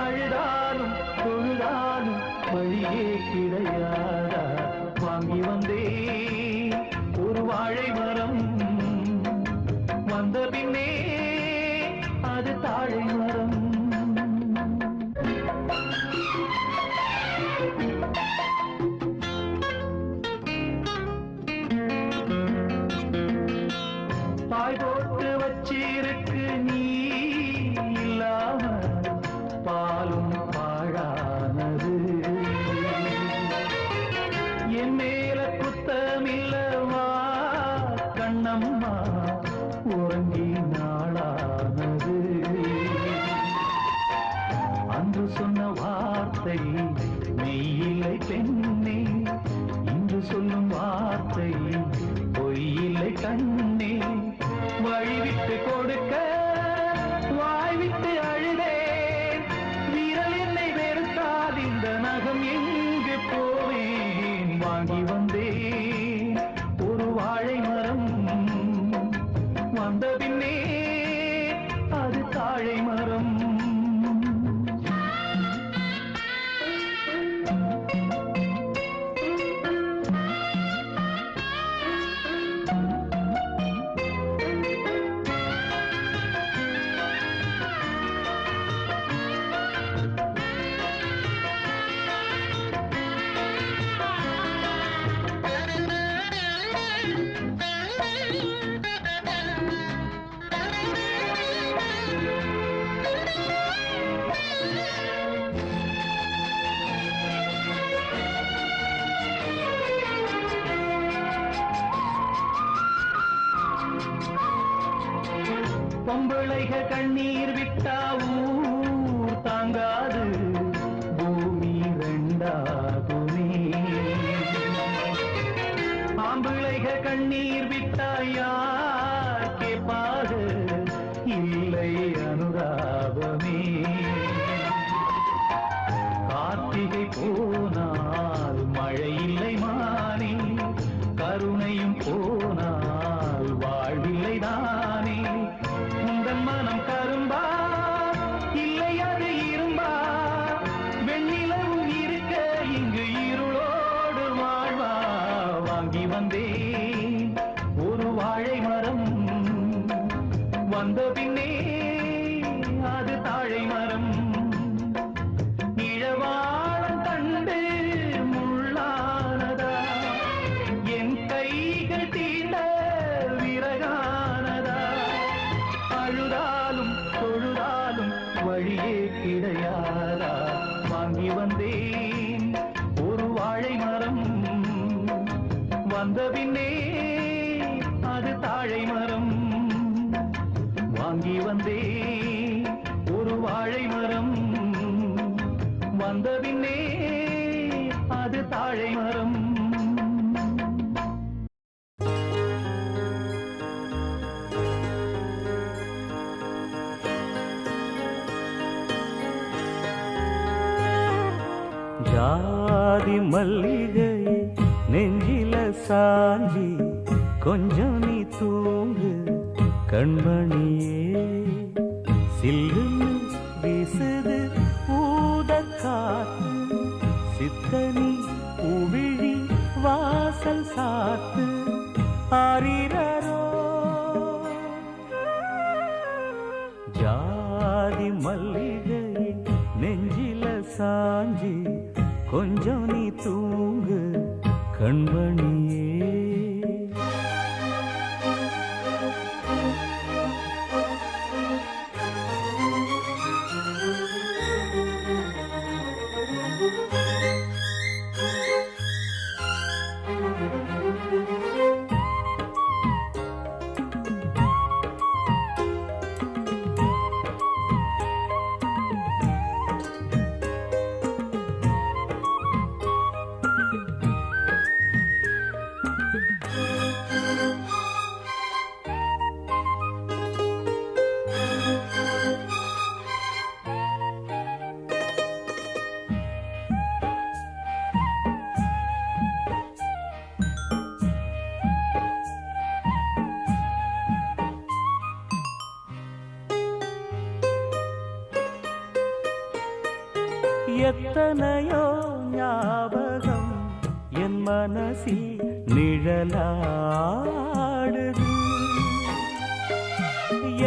அழுதாலும் தொழுதாலும் வழியே கிடையாதா. வாங்கி வந்தேன் ஒரு வாழை மரம். வந்த பின்னே அது தாழை மரம். பாய் போட்டு வச்சிருக்கு நீ இல்லாம பாலும் பாழானது. என் மேல குத்தமில்லவா கண்ணம்மா உறங்கி நாளானது. அன்று சொன்ன வார்த்தை மெய்யில்லை பெண்ணே. இன்று சொல்லும் வார்த்தை பொய்யில்லை கண்ணே. வழிவிட்டு கொடுக்க வாய்விட்டு அழுதேன். விரல் என்னை வெறுத்தால் இந்த நகம் எங்கு போவேன். வாங்கி வந்தேன் ஒரு வாழை மரம். வந்த பின்னே அது தாழை மரம். பொம்பளைக கண்ணீர் விட்டா ஊர் தாங்காது. பூமி ரெண்டாகுமே. ஆம்பிளைக கண்ணீர் விட்டா யார் கேட்பாது. இல்லை அனுதாபமே. கார்த்திகை போனால் மழை இல்லை மானே. கருணையும் போனால் வாழ்வில்லை தானே. உந்தன் மனம் கரும்பா இல்லை அது இரும்பா. வெண்ணிலவும் இருக்க இங்கு இருளோடு வாழ்வா. வாங்கி வாங்கி வந்தேன் ஒரு வாழை மரம், வந்த பின்னே அது தாழை மரம். இழவாழம் கண்டு முள்ளானதா, என் கைகள் தீண்ட விறகானதா. அழுதாலும் தொழுதாலும் வழியே கிடையாதா. வாங்கி வந்தேன் ஒரு வாழை மரம், வந்த பின்னே அது தாழை மரம். வாங்கி வந்தேன் ஒரு வாழை மரம், வந்த பின்னே அது தாழை மரம். ஜாதி மல்லிகை நெஞ்சில சாஞ்சி கொஞ்சம் நீ தூங்கு கண்மணியே. சில்லுன்னு வீசுது ஊத காத்து, சித்தனி உவிழி வாசல் சாத்து. ஆரிரரோ ஜாதி மல்லிகை நெஞ்சில சாஞ்சி கொஞ்சம் நீ தூங்கு கண்மணியே. எத்தனையோ ஞாபகம் என் மனசில் நிழலாடுது.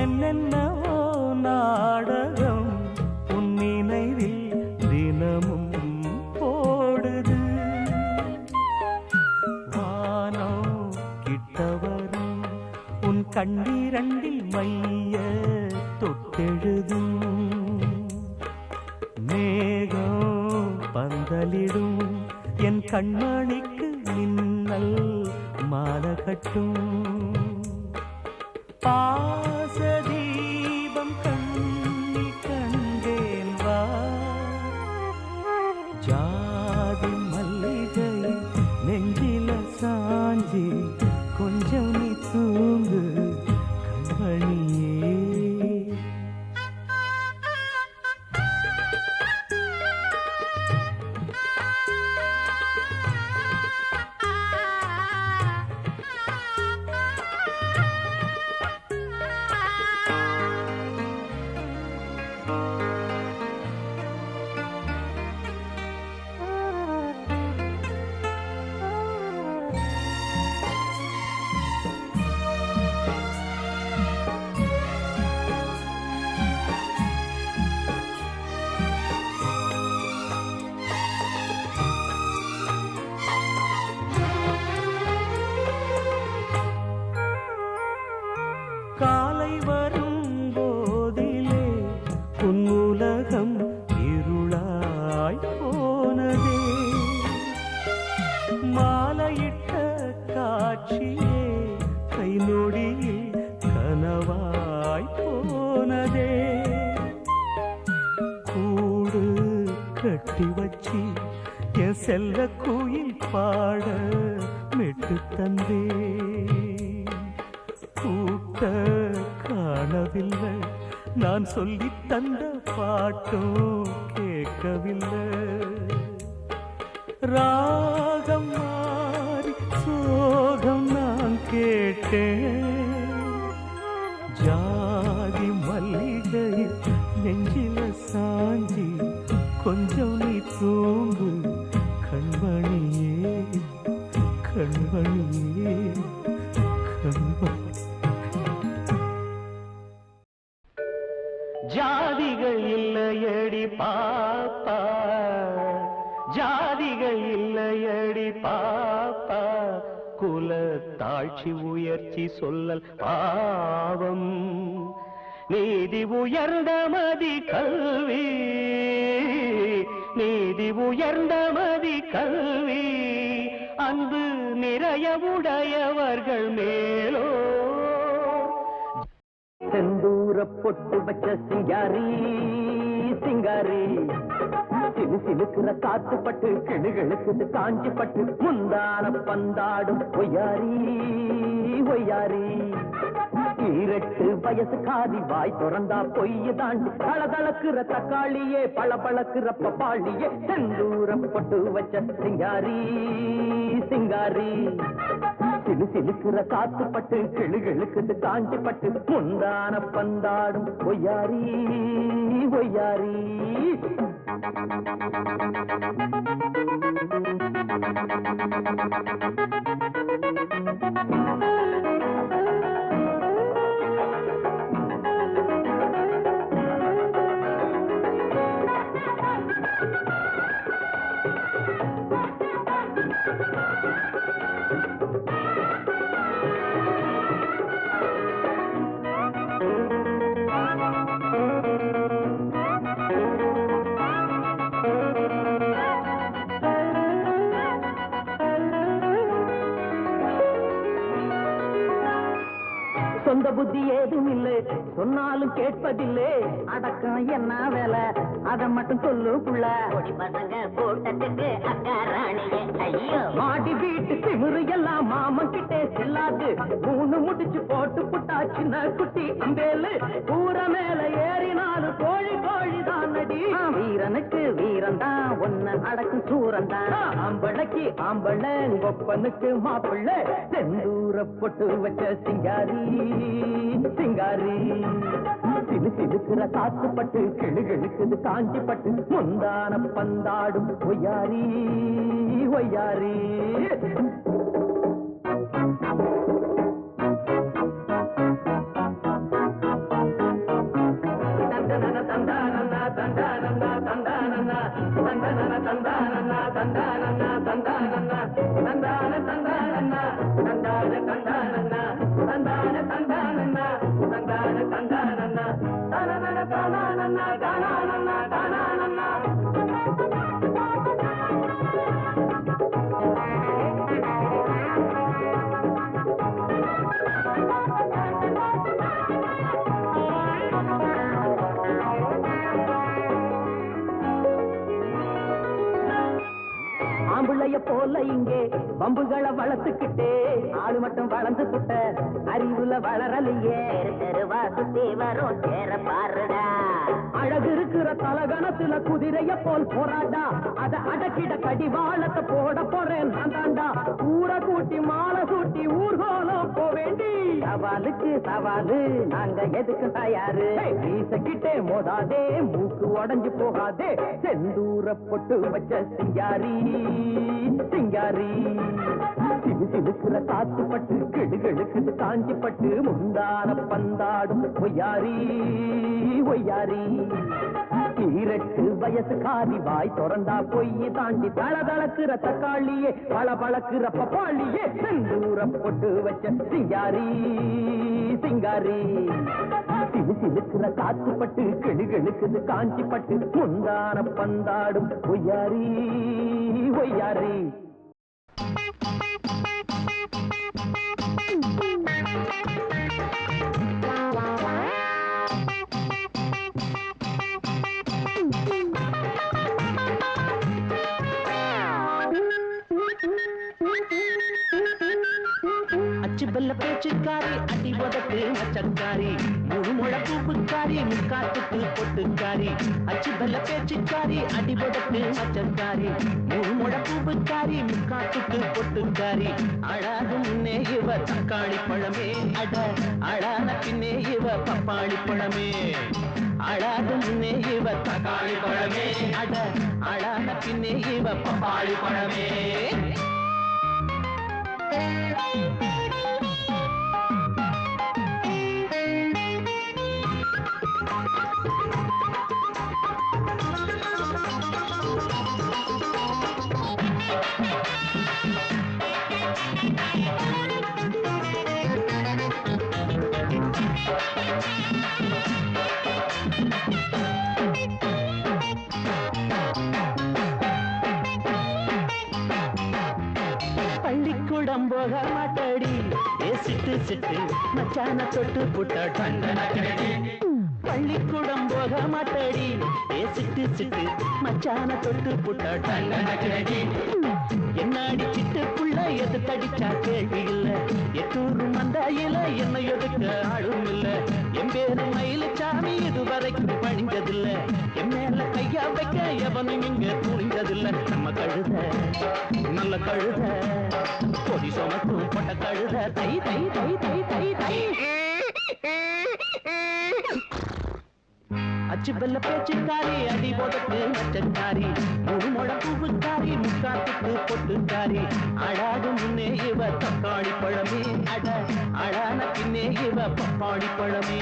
என்னென்னவோ நாடகம் உன் நினைவில் தினமும் போடுது. வானம் கிட்டவரும் உன் கண்ணீரண்டில் மைய தொட்டெழுதும். மேகம் பந்தலிடும் என் கண்மணிக்கு மின்னல் மாலை கட்டும். பாசதீபம் கண்ணில் கண்டேன் வா. ஜாதி மல்லிகை நெஞ்சில சாஞ்சி கொஞ்சம் நீ தூங்கு கண்மணியே. காலை வரும் போதிலே உன் உலகம் இருளாய் போனதே. மாலையிட்ட காட்சியே கை நொடியில் கனவாய் போனதே. கூடு கட்டி வச்சி என் செல்ல கோயில் பாட மெட்டு தந்தே. கூட்ட காணவில்லை நான் சொல்லி தந்த பாட்டும் கேட்கவில்லை. ராகம் மாறி சோகம் நான் கேட்டேன். ஜாதி மல்லிகை நெஞ்சில சாஞ்சி கொஞ்சம் நீ தூங்கு கண்மணியே கண்மணியே. ஜாதிகள் இல்லையடி பாப்பா, ஜாதிகள் இல்லையடி பாப்பா, குல தாழ்ச்சி உயர்ச்சி சொல்லல் பாவம். நீதி உயர்ந்த மதி கல்வி, நீதி உயர்ந்த மதி கல்வி, அன்பு நிறைய உடையவர்கள் மேலோ. செந்தூர பொட்டு வச்ச சிங்காரி சிங்காரி, சிலு சிலுக்குற காத்து பட்டு கிளுகளுக்கு காஞ்சி பட்டு முந்தான பந்தாடும் ஒய்யாரி ஒய்யாரி. 18 வயசு காதி வாய் திறந்தா பொய்ய தாண்டி தளதளக்குற தக்காளியே பளபளக்குற பப்பாளியே. செந்தூர பொட்டு வச்ச சிங்காரி சிங்காரி, சிலு சிலுக்குற காத்து பட்டு கிளுகளுக்கு காஞ்சி பட்டு முந்தான பந்தாடும் ஒய்யாரி ஒய்யாரி. சொந்த புத்தி ஏதும் இல்லை, சொன்னாலும் கேட்பதில்லை. அடக்கம் என்ன வேலை அதை மட்டும் சொல்லு புள்ள. பசங்க கூட்டத்துக்கு அக்கா ராணியே ஐயோ. மாடி வீட்டு திமிரு எல்லாம் மாமன் கிட்டே செல்லாது. 3 முடிச்சு போட்டு புட்டா சின்ன குட்டி அம்பேலு. ஊர மேல ஏறினாலும் கோழி கோழி தான் நடி. வீரனுக்கு வீரன் தான் ஒன்ன அடக்கும் சூரன் தான். ஆம்பளைக்கு ஆம்பளை ஒப்பனுக்கு மாப்பிள்ளை. செந்தூர பொட்டு வச்ச சிங்காரி சிங்காரி, சிலு சிலுக்குற காத்து பட்டு கிளுகளுக்கு காஞ்சி பட்டு முந்தான பந்தாடும் ஒய்யாரி ஒய்யாரி. ஆம்புளைய போல இங்கே பம்புகளை வளர்த்துக்கிட்டே ஆளு மட்டும் வளர்ந்து புட்ட அறிவுல வளரலையே. தெருவா சுத்தி வரும் சேர பாருடா. அழகு இருக்கிற தலகணத்துல குதிரைய போல் போராடா. அத அடக்கிட கடிவாளத்தை போட போறேன் நான் தாண்டா. ஊர கூட்டி மாலை சூட்டி ஊர்கோலம் போவேண்டி. சவாலுக்கு சவாலு நாங்க எதுக்கு தயாரு. வீசக்கிட்டே மோதாதே மூக்கு உடஞ்சு போகாதே. செந்தூர பொட்டு வச்ச சிங்காரி சிங்காரி, சிலு சிலுக்குற காத்து பட்டு கிடுகளுக்கு காஞ்சி பட்டு முந்தான பந்தாடும் ஒய்யாரி ஒய்யாரி. 18 வயசு காதி வாய் திறந்தா பொய்ய தாண்டி தளதளக்குற தக்காளியே பளபளக்குற பப்பாளியே. செந்தூர பொட்டு வச்ச சிங்காரி சிங்காரி, சிலு சிலுக்குற காத்து பட்டு கிடுகளுக்கு காஞ்சி பட்டு முந்தான பந்தாடும் ஒய்யாரி ஒய்யாரி. அச்சு வெள்ள பேச்சுக்காரி அடி உதட்டு மச்சக்காரி. 3 முழ பூப்புக்காரி முக்காத்துக்கு பொட்டுக்காரி. அச்சு வெள்ள பேச்சுக்காரி அடி உதட்டு மச்சக்காரி. 3 முழ பூப்புக்காரி முக்காத்துக்கு பொட்டுக்காரி. அழகு முன்னே இவ தக்காளி பழமே அட, அழான பின்னே இவ பப்பாளி பழமே. அழகு முன்னே இவ தக்காளி பழமே அட, அழான பின்னே இவ பப்பாளி பழமே. பள்ளிக்கூடம் போக மாட்டாடி சிட்டு சிட்டு மச்சான தொட்டு புட்ட பள்ளிக்கூடம் போக மாட்டாடி சிட்டு சிட்டு மச்சான தொட்டு புட்ட என்னாடி சிட்டுக்குள்ள எது தடிச்சா கேள்வி இல்ல எத்தூரு மந்தாயில என்ன எதுக்க ஆளும் இல்ல என் பேரு மயிலச்சாமி இதுவரைக்கும் பணிஞ்சதில்ல என் மேல கையா வைக்க எவனும் இங்க துணிஞ்சதில்ல நம்ம கழுத நல்ல கழுத பொடி சொமக்கும் பொட்ட கழுத தை தை தை தை தை தை அச்சு வெள்ள பேச்சுக்காரி அடி போதற்கு மச்சக்காரி முழு முழப்புக்காரி முக்காத்துக்கு பொட்டுக்காரி அழாது முன்னே இவ தக்காளி பழமே அட அழான பின்னே இவ பப்பாளி பழமே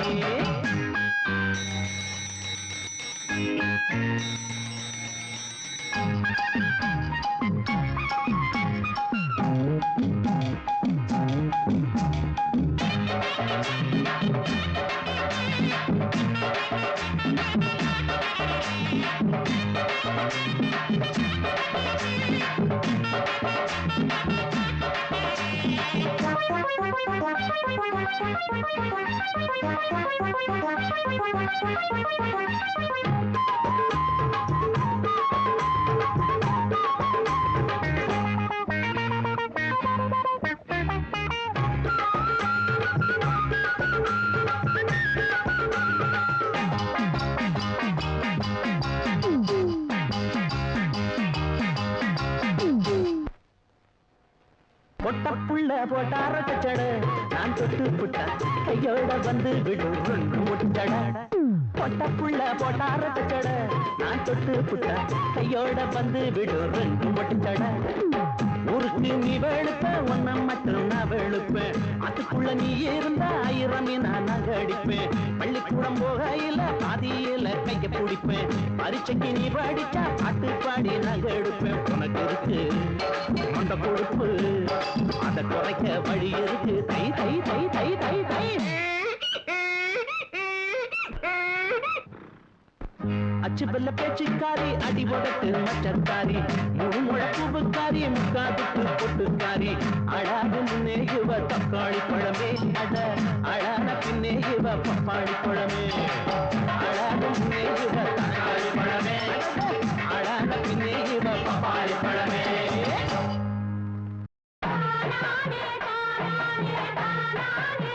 பொட்டப்புள்ள போட்டார கச்சட நான் தொட்டு புட்டா கையோட வந்து விடும் முட்டட பொட்டப்புள்ள போட்டார கச்சட நான் தொட்டு புட்டா கையோட வந்து விடும் முட்டட ஊருக்கு நீ வெளுப்ப ஒன்ன மட்டும் நான் வெளுப்பேன் அதுக்குள்ள நீ இருந்தா 1000 நான் நகடிப்பேன் பள்ளிக்கூடம் போகையில பாதியில கைய பிடிப்பேன் பரீட்சைக்கு நீ படிச்சா பாட்டு பாடி நகெடுப்பேன் உனக்கு இருக்கு மண்ட கொழுப்பு அதை குறைக்க வழி இருக்கு தை தை தை தை தை தை அச்சு வெள்ள பேச்சுக்காரி அடி உதட்டு மச்சக்காரி முழு முழப்புக்காரி முக்காதுக்கு பொட்டுக்காரி அழாது முன்னே இவ தக்காளி பழமே அட அழான பின்னே இவ பப்பாளி பழமே அழாது முன்னே இவ தக்காளி பழமே அழான பின்னே இவ பப்பாளி பழமே தானே தானே தானே